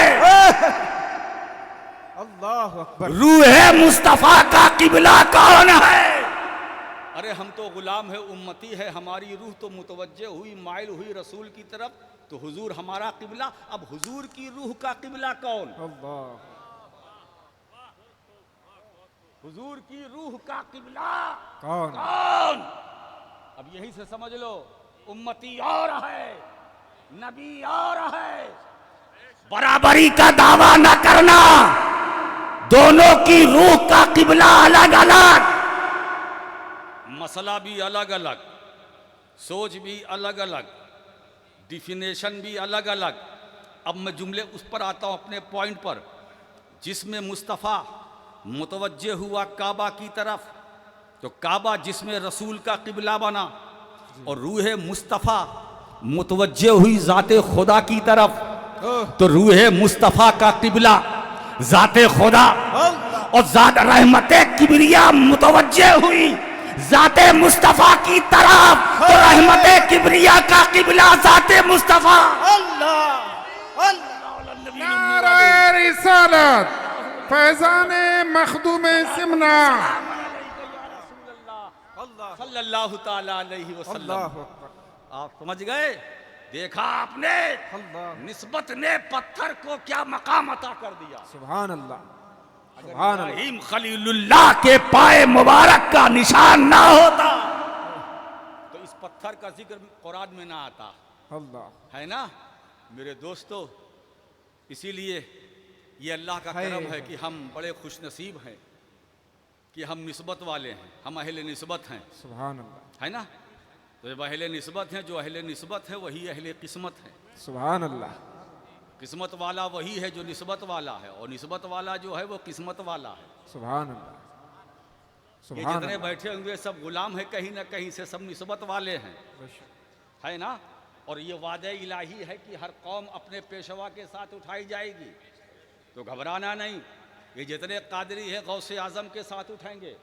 अल्लाह अकबर। रूह मुस्तफ़ा का किबला कौन है? अरे हम तो गुलाम है, उम्मती है, हमारी रूह तो मुतवज्जे हुई, माइल हुई रसूल की तरफ, तो हुजूर हमारा किबला। अब हुजूर की रूह का किबला कौन? अल्लाह। हुजूर की रूह का किबला कौन? कौन? अब यही से समझ लो, उम्मती और है, नबी और है। बराबरी का दावा न करना, दोनों की रूह का किबला अलग अलग, मसला भी अलग अलग, सोच भी अलग अलग, डिफिनेशन भी अलग अलग। अब मैं जुमले उस पर आता हूं अपने पॉइंट पर, जिसमें मुस्तफ़ा मुतवज्जे हुआ काबा की तरफ, तो काबा जिसमें रसूल का किबला बना, और रूह मुस्तफ़ा मुतवज्जे हुई ज़ाते खुदा की तरफ, तो रूह मुस्तफ़ा का किबला ज़ाते खुदा, और ज़ात रहमत किबरिया मुतवज्जे हुई ज़ाते मुस्तफ़ा की तरफ, तो रहमत किबरिया का किबला ज़ाते मुस्तफ़ा। नारे रिसालत, फैज़ान मखदूम सिमना, सल्लल्लाहु ताला अलैहि वसल्लम। अल्लाहु अकबर। आप समझ गए? देखा आपने, अल्लाह। निस्बत ने पत्थर को क्या मकाम अता कर दिया। सुभान अल्लाह, सुभान अल्लाह। इब्राहीम खलीलुल्लाह के पाए मुबारक का निशान ना होता तो इस पत्थर का जिक्र कुरान में ना आता, अल्लाह। है ना मेरे दोस्तों। इसीलिए ये अल्लाह का है। करम है कि हम बड़े खुशनसीब हैं कि हम निस्बत वाले हैं, हम अहले निस्बत हैं, सुभान अल्लाह, है ना। तो जब अहले निस्बत हैं, जो अहले निस्बत है वही अहले किस्मत है। सुभान अल्लाह। किस्मत वाला वही है जो निस्बत वाला है, और निस्बत वाला जो है वो किस्मत वाला है। सुभान अल्लाह, ये सुभान जितने अल्लाह। बैठे हुए सब गुलाम है, कहीं ना कहीं से सब निस्बत वाले हैं, है ना। और ये वादे इलाही है कि हर कौम अपने पेशवा के साथ उठाई जाएगी, तो घबराना नहीं। ये जितने कादरी है गौसे आजम के साथ उठाएंगे,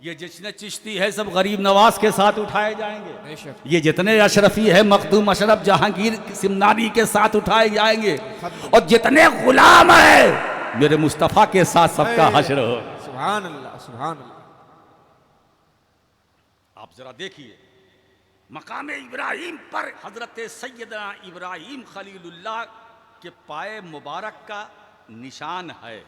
ये जितने चिश्ती है सब गरीब नवाज के साथ उठाए जाएंगे, बेशक। ये जितने अशरफी है मखदूम अशरफ जहांगीर सिमनानी के साथ उठाए जाएंगे, और जितने गुलाम है मेरे मुस्तफ़ा के साथ सबका हश्र हो। सुभान अल्लाह, सुभान अल्लाह। आप जरा देखिए, मकाम इब्राहिम पर हजरत सैयदना इब्राहिम खलीलुल्लाह के पाए मुबारक का निशान है,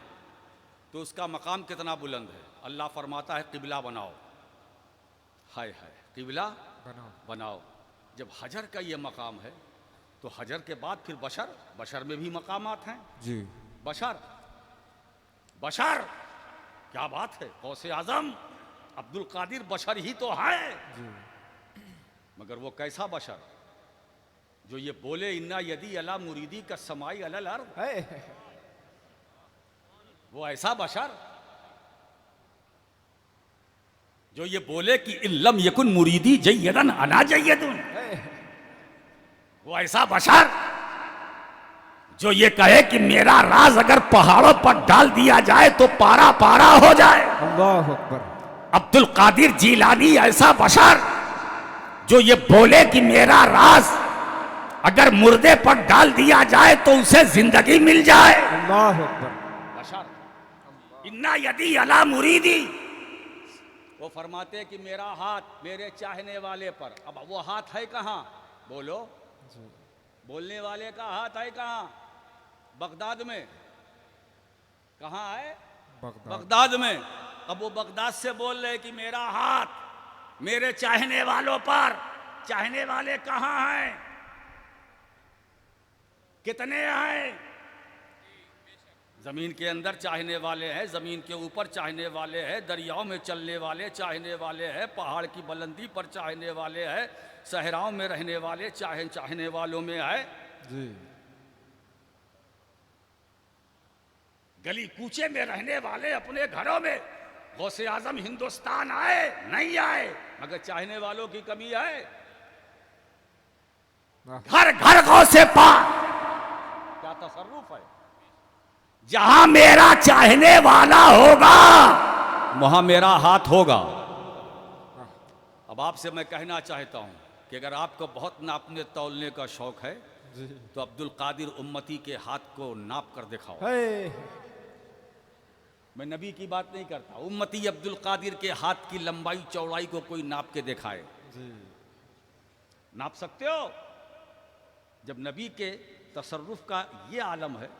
तो उसका मकाम कितना बुलंद है। अल्लाह फरमाता है किबला बनाओ, हाय हाय किबला बनाओ। जब हजर का ये मकाम है, तो हजर के बाद फिर बशर, बशर में भी मकामात हैं जी। बशर, बशर क्या बात है। गौसे आजम अब्दुल कादिर बशर ही तो है, मगर वो कैसा बशर जो ये बोले इन्ना यदि अला मुरीदी का समाई अलल अर्द, है। वो ऐसा बशर जो ये बोले कि इल्लम यकुन मुरीदी जय्यदन अना जय्यदुन, वो ऐसा बशर जो ये कहे कि मेरा राज अगर पहाड़ों पर डाल दिया जाए तो पारा पारा हो जाए। अल्लाहु अकबर। अब्दुल कादिर जीलानी ऐसा बशर जो ये बोले कि मेरा राज अगर मुर्दे पर डाल दिया जाए तो उसे जिंदगी मिल जाए। अल्लाहु अकबर। बशर इन्ना यदि अला मुरीदी, वो फरमाते कि मेरा हाथ मेरे चाहने वाले पर। अब वो हाथ है कहाँ? बोलो, बोलने वाले का हाथ है कहाँ? बगदाद में। कहाँ है? बगदाद में। अब वो बगदाद से बोल रहे कि मेरा हाथ मेरे चाहने वालों पर। चाहने वाले कहाँ हैं? कितने हैं? जमीन के अंदर चाहने वाले हैं, जमीन के ऊपर चाहने वाले हैं, दरियाओं में चलने वाले चाहने वाले हैं, पहाड़ की बुलंदी पर चाहने वाले हैं, सहराओं में रहने वाले चाहने वालों में है जी। गली कूचे में रहने वाले अपने घरों में। गौसे आजम हिंदुस्तान आए नहीं आए, मगर चाहने वालों की कमी है। घर घर गौसे पाक, क्या तसर्रुफ है। जहां मेरा चाहने वाला होगा वहां मेरा हाथ होगा। अब आपसे मैं कहना चाहता हूं कि अगर आपको बहुत नापने तौलने का शौक है तो अब्दुल कादिर उम्मती के हाथ को नाप कर दिखाओ। है। मैं नबी की बात नहीं करता। उम्मती अब्दुल कादिर के हाथ की लंबाई चौड़ाई को कोई नाप के दिखाए, नाप सकते हो? जब नबी के तसर्रुफ का ये आलम है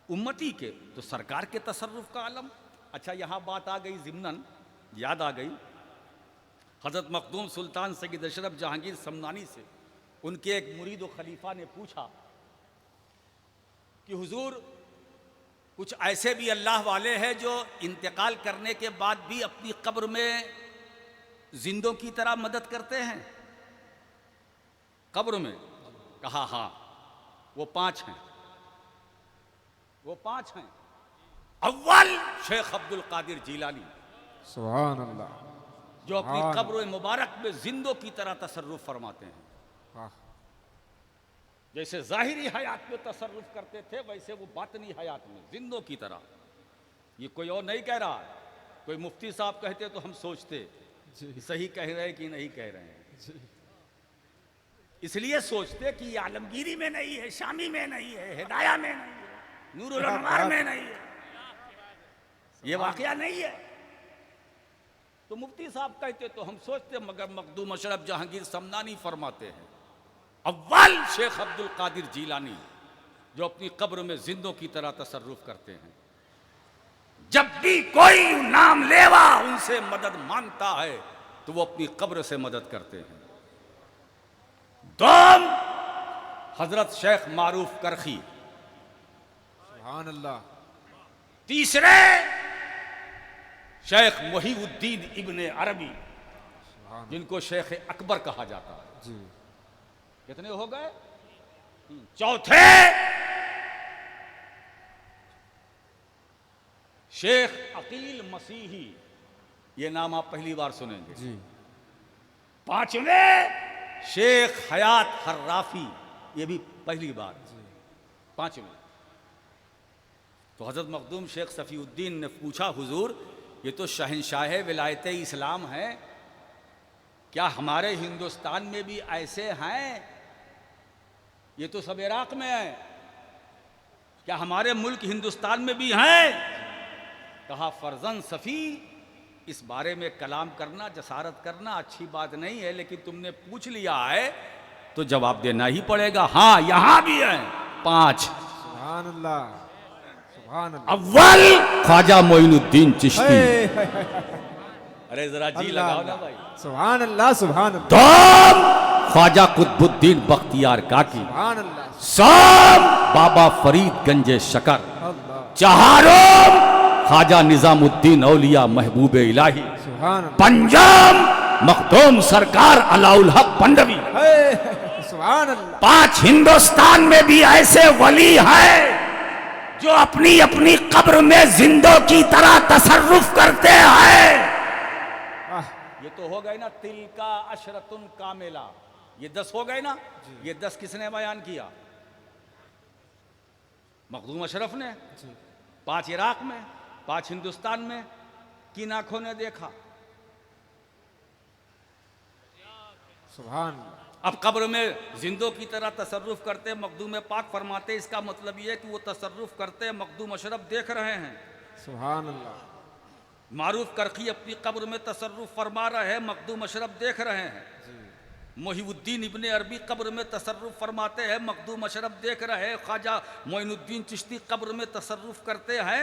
उम्मती के, तो सरकार के तसर्रुफ का आलम। अच्छा, यहाँ बात आ गई ज़िम्नन, याद आ गई हज़रत मखदूम सुल्तान सैयद अशरफ जहांगीर समनानी से उनके एक मुरीद व खलीफा ने पूछा कि हुजूर, कुछ ऐसे भी अल्लाह वाले हैं जो इंतकाल करने के बाद भी अपनी कब्र में जिंदों की तरह मदद करते हैं कब्र में? कहा हाँ, वो 5 हैं। वो 5 हैं। अव्वल शेख अब्दुल कादिर जीलानी, सुभान अल्लाह, जो अपनी कब्र मुबारक में जिंदों की तरह तसर्रुफ फरमाते हैं। वाह, जैसे जाहिरी हयात में तसर्रुफ करते थे, वैसे वो बातनी हयात में जिंदों की तरह। ये कोई और नहीं कह रहा है। कोई मुफ्ती साहब कहते तो हम सोचते सही कह रहे हैं कि नहीं कह रहे हैं। इसलिए सोचते कि ये आलमगीरी में नहीं है, शामी में नहीं है, हिदाया में नहीं है, नूरुल अनवार में नहीं है, ये वाकया नहीं है। तो मुफ्ती साहब कहते तो हम सोचते, मगर मखदूम अशरफ जहांगीर समनानी फरमाते हैं अव्वल शेख अब्दुल कादिर जीलानी, जो अपनी कब्र में जिंदों की तरह तसर्रुफ करते हैं। जब भी कोई नाम लेवा उनसे मदद मांगता है तो वो अपनी कब्र से मदद करते हैं। दोम हजरत शेख मारूफ करखी, सुभान अल्लाह। तीसरे शेख मोहीउद्दीन इब्ने अरबी, जिनको शेख अकबर कहा जाता है। जी, कितने हो गए? 3। चौथे शेख अकील मसीही, ये नाम आप पहली बार सुनेंगे। जी, 5वें शेख हयात हर्राफी, ये भी पहली बार। 5वें। तो हजरत मखदूम शेख सफ़ीउद्दीन ने पूछा, हुजूर ये तो शहंशाह विलायत इस्लाम है, क्या हमारे हिंदुस्तान में भी ऐसे हैं? ये तो सब इराक में है, क्या हमारे मुल्क हिंदुस्तान में भी हैं? कहा, फर्जन सफ़ी, इस बारे में कलाम करना, जसारत करना अच्छी बात नहीं है, लेकिन तुमने पूछ लिया है तो जवाब देना ही पड़ेगा। हाँ, यहां भी है 5। सुभान अल्लाह, सुभान अल्लाह। अव्वल ख्वाजा मोइनुद्दीन चिश्ती, अरे जरा जी लगाओ ना भाई। सुभान अल्लाह, सुभान अल्लाह। दो ख्वाजा कुतुबुद्दीन बख्तियार काकी, सुभान अल्लाह, सब बाबा फरीद गंजे शकर, अल्लाह, चारों ख्वाजा निजामुद्दीन औलिया महबूब इलाही, सुभान अल्लाह, पंजाब मखदूम सरकार अलाउल हक पंडवी। सुभान अल्लाह। 5 हिंदुस्तान में भी ऐसे वली हैं जो अपनी अपनी कब्र में जिंदों की तरह तसर्रुफ करते हैं। ये तो हो गए ना तिलका अशरतुन कामिला, ये 10 हो गए ना। ये 10 किसने बयान किया? मखदूम अशरफ ने। 5 इराक में, 5 हिंदुस्तान में, किन आंखों ने देखा? सुभान अल्लाह। अब कब्र में जिंदों की तरह तसर्रुफ करते मखदूम पाक फरमाते, इसका मतलब ये है कि वो तसर्रुफ करते मखदूम अशरफ देख रहे हैं। सुभान अल्लाह। मारूफ करखी अपनी कब्र में तसर्रुफ फरमा रहे हैं, मखदूम अशरफ देख रहे हैं। मोहीउद्दीन इब्ने अरबी कब्र में तसर्रुफ फरमाते हैं, मखदूम अशरफ देख रहे हैं। ख्वाजा मोइनुद्दीन चिश्ती कब्र में तसर्रुफ करते हैं,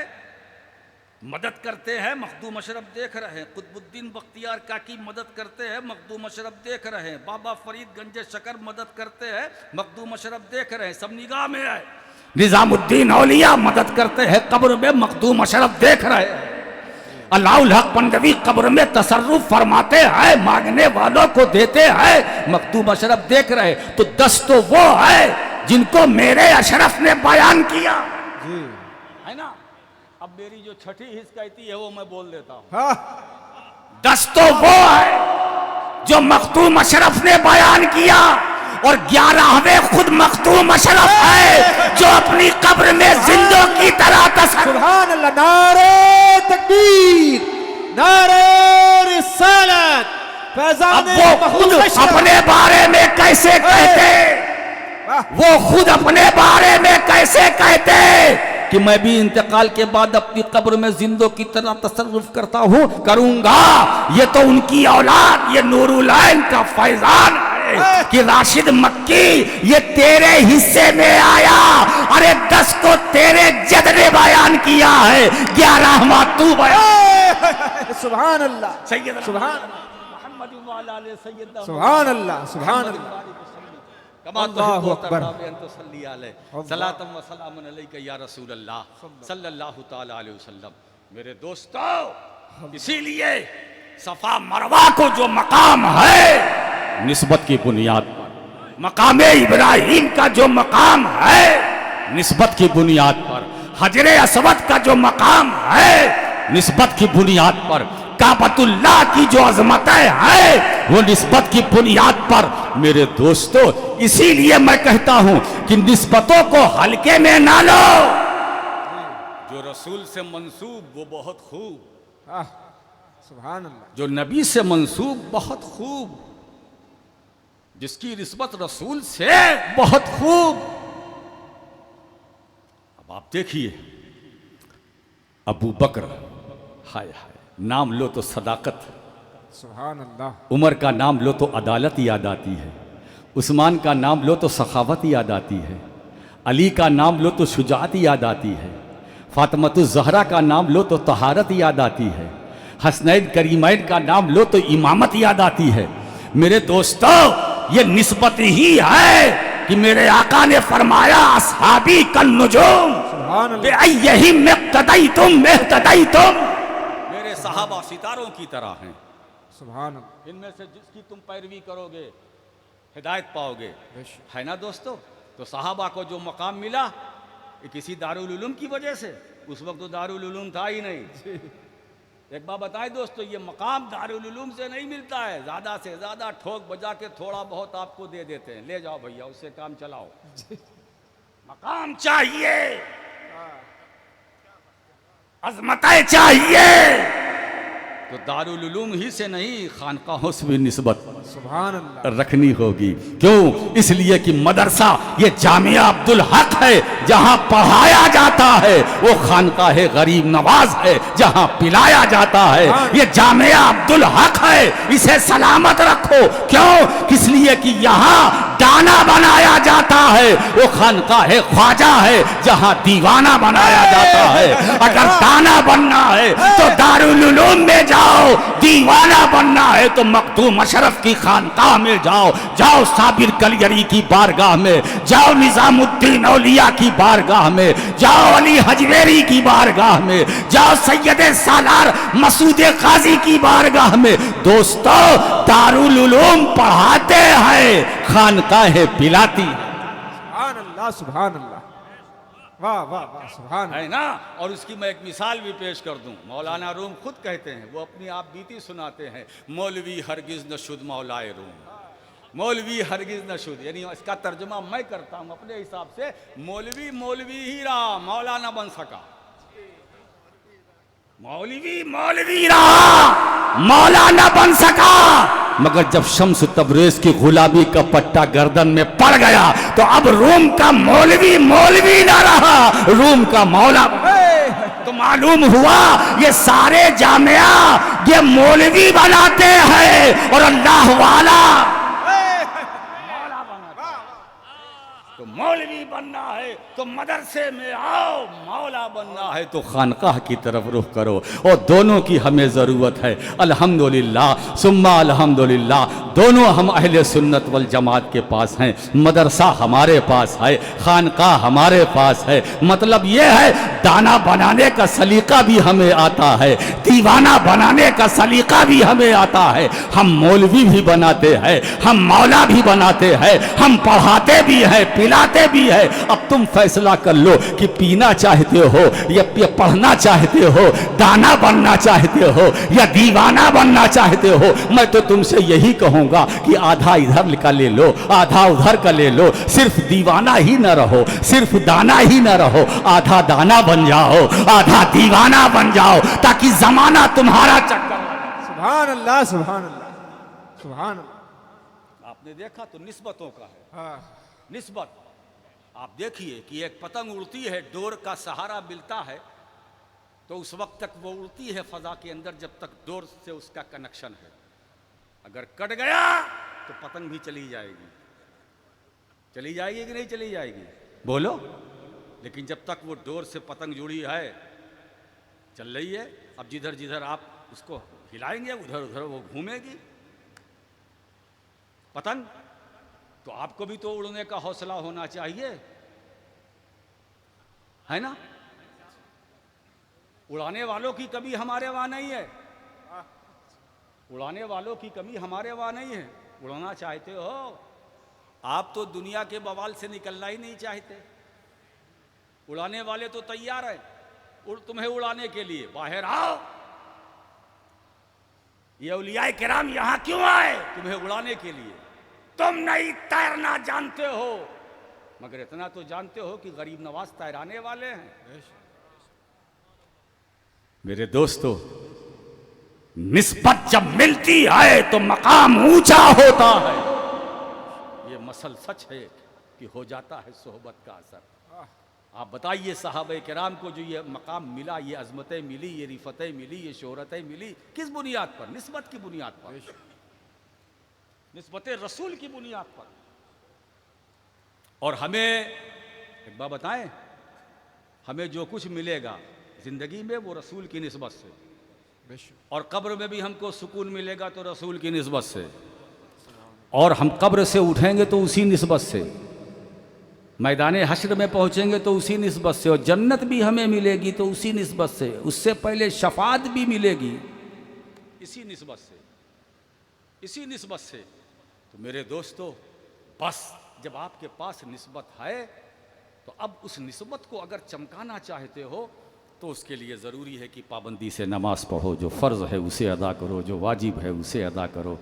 मदद करते हैं, मखदूम अशरफ देख रहे हैं। कुतुबुद्दीन बख्तियार काकी मदद करते हैं, मखदूम अशरफ देख रहे हैं। बाबा फरीद गंजे शकर मदद करते हैं, मखदूम अशरफ देख रहे हैं। सब निगाह में है। निजामुद्दीन औलिया मदद करते हैं, कब्र में मखदूम अशरफ देख रहे हैं। अलाउल हक पंडवी कब्र में तसर्रुफ फरमाते हैं, मांगने वालों को देते हैं, मखदूम अशरफ देख रहे। तो 10 तो वो है जिनको मेरे अशरफ ने बयान किया, है ना। अब मेरी जो छठी हिस्स कहती है वो मैं बोल देता हूं। 10 तो वो है जो मखदूम अशरफ ने बयान किया, और 11वें खुद मखदूम अशरफ है जो अपनी कब्र में जिंदों की तरह तसर्रुफ। सुभान अल्लाह। नारे तकबीर, नारे रिसालत। अब वो खुद अपने बारे में कैसे कहते, वो खुद अपने बारे में कैसे कहते कि मैं भी इंतकाल के बाद अपनी कब्र में जिंदों की तरह तसर्रुफ करता हूँ, करूंगा। ये तो उनकी औलाद, ये नूरुलैन का फैजान है कि राशिद मक्की ये तेरे हिस्से में आया। अरे 10 को तेरे जद ने बयान किया है, 11वां तू बयान। सुभान अल्लाह, सैयदना सुभान मोहम्मद व अला आले सैयदना सुभान अल्लाह, सुभान अल्लाह। कमा अल्लाहु अकबर। सलातम व सलामुन अलैका या रसूल अल्लाह सल्लल्लाहु ताला अलैहि वसल्लम। मेरे दोस्तों, इसीलिए सफा मरवा को जो मकाम है निस्बत की बुनियाद पर, मकाम इब्राहिम का जो मकाम है निस्बत की बुनियाद पर, हजरे असवद का जो मकाम है निस्बत की बुनियाद पर, काबतुल्लाह की जो अजमतें हैं वो निस्बत की बुनियाद पर। मेरे दोस्तों, इसीलिए मैं कहता हूं कि निस्बतों को हल्के में ना लो। जो रसूल से मंसूब वो बहुत खूब, सुभान अल्लाह। जो नबी से मंसूब बहुत खूब, जिसकी निस्बत रसूल से बहुत खूब। अब आप देखिए अबू बकर, हाय हाय, नाम लो तो सदाकत, सुभान अल्लाह। उमर का नाम लो तो अदालत याद आती है, उस्मान का नाम लो तो सखावत याद आती है, अली का नाम लो तो शुजाअत याद आती है, फातिमतुज़ ज़हरा का नाम लो तो तहारत याद आती है, हसनैन करीमैन का नाम लो तो इमामत याद आती है। मेरे दोस्तों, ये निस्बत ही है कि मेरे आका ने फरमाया अस्हाबी कल नुजूम बेअय्यहिम इक्तदैतुम मेहतदैतुम। मेरे सहाबा सितारों की तरह हैं, सुभान अल्लाह। इनमें से जिसकी तुम पैरवी करोगे हिदायत पाओगे, है ना दोस्तों। तो सहाबा को जो मकाम मिला ये किसी दारुल उलूम की वजह से, उस वक्त तो दारुल उलूम था ही नहीं। एक बात बताएं दोस्तों, ये मकाम दारुल उलूम से नहीं मिलता है, ज़्यादा से ज़्यादा ठोक बजा के थोड़ा बहुत आपको दे देते हैं, ले जाओ भैया उससे काम चलाओ। मकाम चाहिए, अज़मतें चाहिए, तो दारुल उलूम ही से नहीं खानकाहों से भी निस्बत सुभान अल्लाह रखनी होगी। क्यों? इसलिए कि मदरसा ये जामिया अब्दुल हक है जहां पढ़ाया जाता है, वो खानकाह गरीब नवाज है जहां पिलाया जाता है। ये जामिया अब्दुल हक है, इसे सलामत रखो। क्यों? इसलिए कि यहाँ दाना बनाया जाता है, वो खानकाह ख्वाजा है जहां दीवाना बनाया जाता है। अगर दाना बनना है तो दारुल उलूम में जाओ, दीवाना बनना है तो मखदूम अशरफ की खानकाह में जाओ, जाओ साबिर कलियरी की बारगाह में, जाओ निजामुद्दीन औलिया की बारगाह में, जाओ अली हजवेरी की बारगाह में, जाओ सैयद सालार मसूद काजी की बारगाह में। दोस्तों, दारुल उलूम पढ़ाते हैं, खानकाह पिलाती। सुभान अल्लाह, सुभान अल्लाह, वाह वाह वाह, सुभान है ना। और उसकी मैं एक मिसाल भी पेश कर दूं। मौलाना रूम खुद कहते हैं, वो अपनी आप बीती सुनाते हैं, मौलवी हरगिज न शुद मौलाए रूम, मौलवी हरगिज न शुद। यानी इसका तर्जुमा मैं करता हूं अपने हिसाब से, मौलवी मौलवी ही रहा, मौला ना बन सका। मौलवी मौलवी रहा, मौला ना बन सका। मगर जब शम्स तबरेज की गुलाबी का पट्टा गर्दन में पड़ गया तो अब रूम का मौलवी मौलवी ना रहा, रूम का मौला। तो मालूम हुआ ये सारे जामिया ये मौलवी बनाते हैं और अल्लाह वाला मौला बनाता है। तो मौलवी बनना है तो मदरसे में आओ, मौला बनना है तो खानकाह की तरफ रुख करो, और दोनों की हमें ज़रूरत है। अल्हम्दुलिल्लाह सुम्मा अल्हम्दुलिल्लाह, दोनों हम अहले सुन्नत वल जमात के पास हैं। मदरसा हमारे पास है, खानकाह हमारे पास है। मतलब ये है दाना बनाने का सलीका भी हमें आता है, दीवाना बनाने का सलीका भी हमें आता है। हम मौलवी भी बनाते हैं, हम मौला भी बनाते हैं, हम पढ़ाते भी हैं, पिलाते भी हैं। अब तुम फैसला कर लो कि पीना चाहते हो या पढ़ना चाहते हो, दाना बनना चाहते हो या दीवाना बनना चाहते हो। मैं तो तुमसे यही कहूंगा कि आधा इधर का ले लो, आधा उधर का ले लो। सिर्फ दीवाना ही न रहो, सिर्फ दाना ही न रहो, आधा दाना बन जाओ, आधा दीवाना बन जाओ, ताकि जमाना तुम्हारा चक्कर। सुभान अल्लाह, सुभान अल्लाह, सुभान अल्लाह। आपने देखा तो निस्बतों का है, हाँ, निस्बत आप देखिए कि एक पतंग उड़ती है, डोर का सहारा मिलता है तो उस वक्त तक वो उड़ती है फजा के अंदर जब तक डोर से उसका कनेक्शन है। अगर कट गया तो पतंग भी चली जाएगी। चली जाएगी कि नहीं चली जाएगी? बोलो। लेकिन जब तक वो डोर से पतंग जुड़ी है, चल रही है। अब जिधर जिधर आप उसको हिलाएंगे उधर उधर वो घूमेगी पतंग। तो आपको भी तो उड़ने का हौसला होना चाहिए, है ना? उड़ाने वालों की कमी हमारे वहां नहीं है, उड़ाने वालों की कमी हमारे वहां नहीं है। उड़ना चाहते हो आप तो दुनिया के बवाल से निकलना ही नहीं चाहते। उड़ाने वाले तो तैयार है तुम्हें उड़ाने के लिए। बाहर आओ, ये औलियाए किराम यहां क्यों आए? तुम्हें उड़ाने के लिए। तुम नहीं तैरना जानते हो, मगर इतना तो जानते हो कि गरीब नवाज तैराने वाले हैं। मेरे दोस्तों, निस्बत जब मिलती है तो मकाम ऊंचा होता है। ये मसल सच है कि हो जाता है सोहबत का असर। आप बताइए साहबे किराम को जो ये मकाम मिला, ये अजमतें मिली, ये रिफतें मिली, ये शोहरतें मिली, किस बुनियाद पर? निस्बत की बुनियाद पर, निस्बत रसूल की बुनियाद पर। और हमें एक बात बताएं, हमें जो कुछ मिलेगा जिंदगी में वो रसूल की निस्बत से, और कब्र में भी हमको सुकून मिलेगा तो रसूल की निस्बत से, और हम कब्र से उठेंगे तो उसी निस्बत से, मैदान हश्र में पहुंचेंगे तो उसी निस्बत से, और जन्नत भी हमें मिलेगी तो उसी निस्बत से, उससे पहले शफात भी मिलेगी इसी निस्बत से, इसी निस्बत से। तो मेरे दोस्तों, बस जब आपके पास निस्बत है तो अब उस निस्बत को अगर चमकाना चाहते हो तो उसके लिए ज़रूरी है कि पाबंदी से नमाज पढ़ो, जो फ़र्ज़ है उसे अदा करो, जो वाजिब है उसे अदा करो,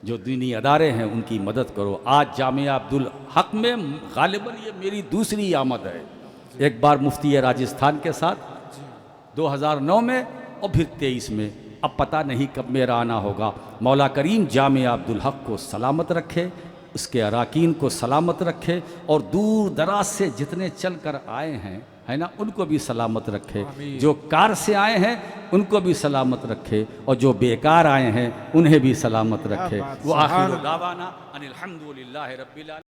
जो दीनी अदारे हैं उनकी मदद करो। आज जामिया अब्दुल हक में गालिबन ये मेरी दूसरी आमद है। एक बार मुफ्ती राजस्थान के साथ 2009 में और फिर 23 में, अब पता नहीं कब मेरा आना होगा। मौला करीम जामिया अब्दुल हक को सलामत रखे, उसके अराकीन को सलामत रखे, और दूर दराज से जितने चल कर आए हैं, है ना, उनको भी सलामत रखे। जो कार से आए हैं उनको भी सलामत रखे, और जो बेकार आए हैं उन्हें भी सलामत रखे। वो आखिर दावाना अनिल हम्दुलिल्लाहि रब्बिल आलमीन।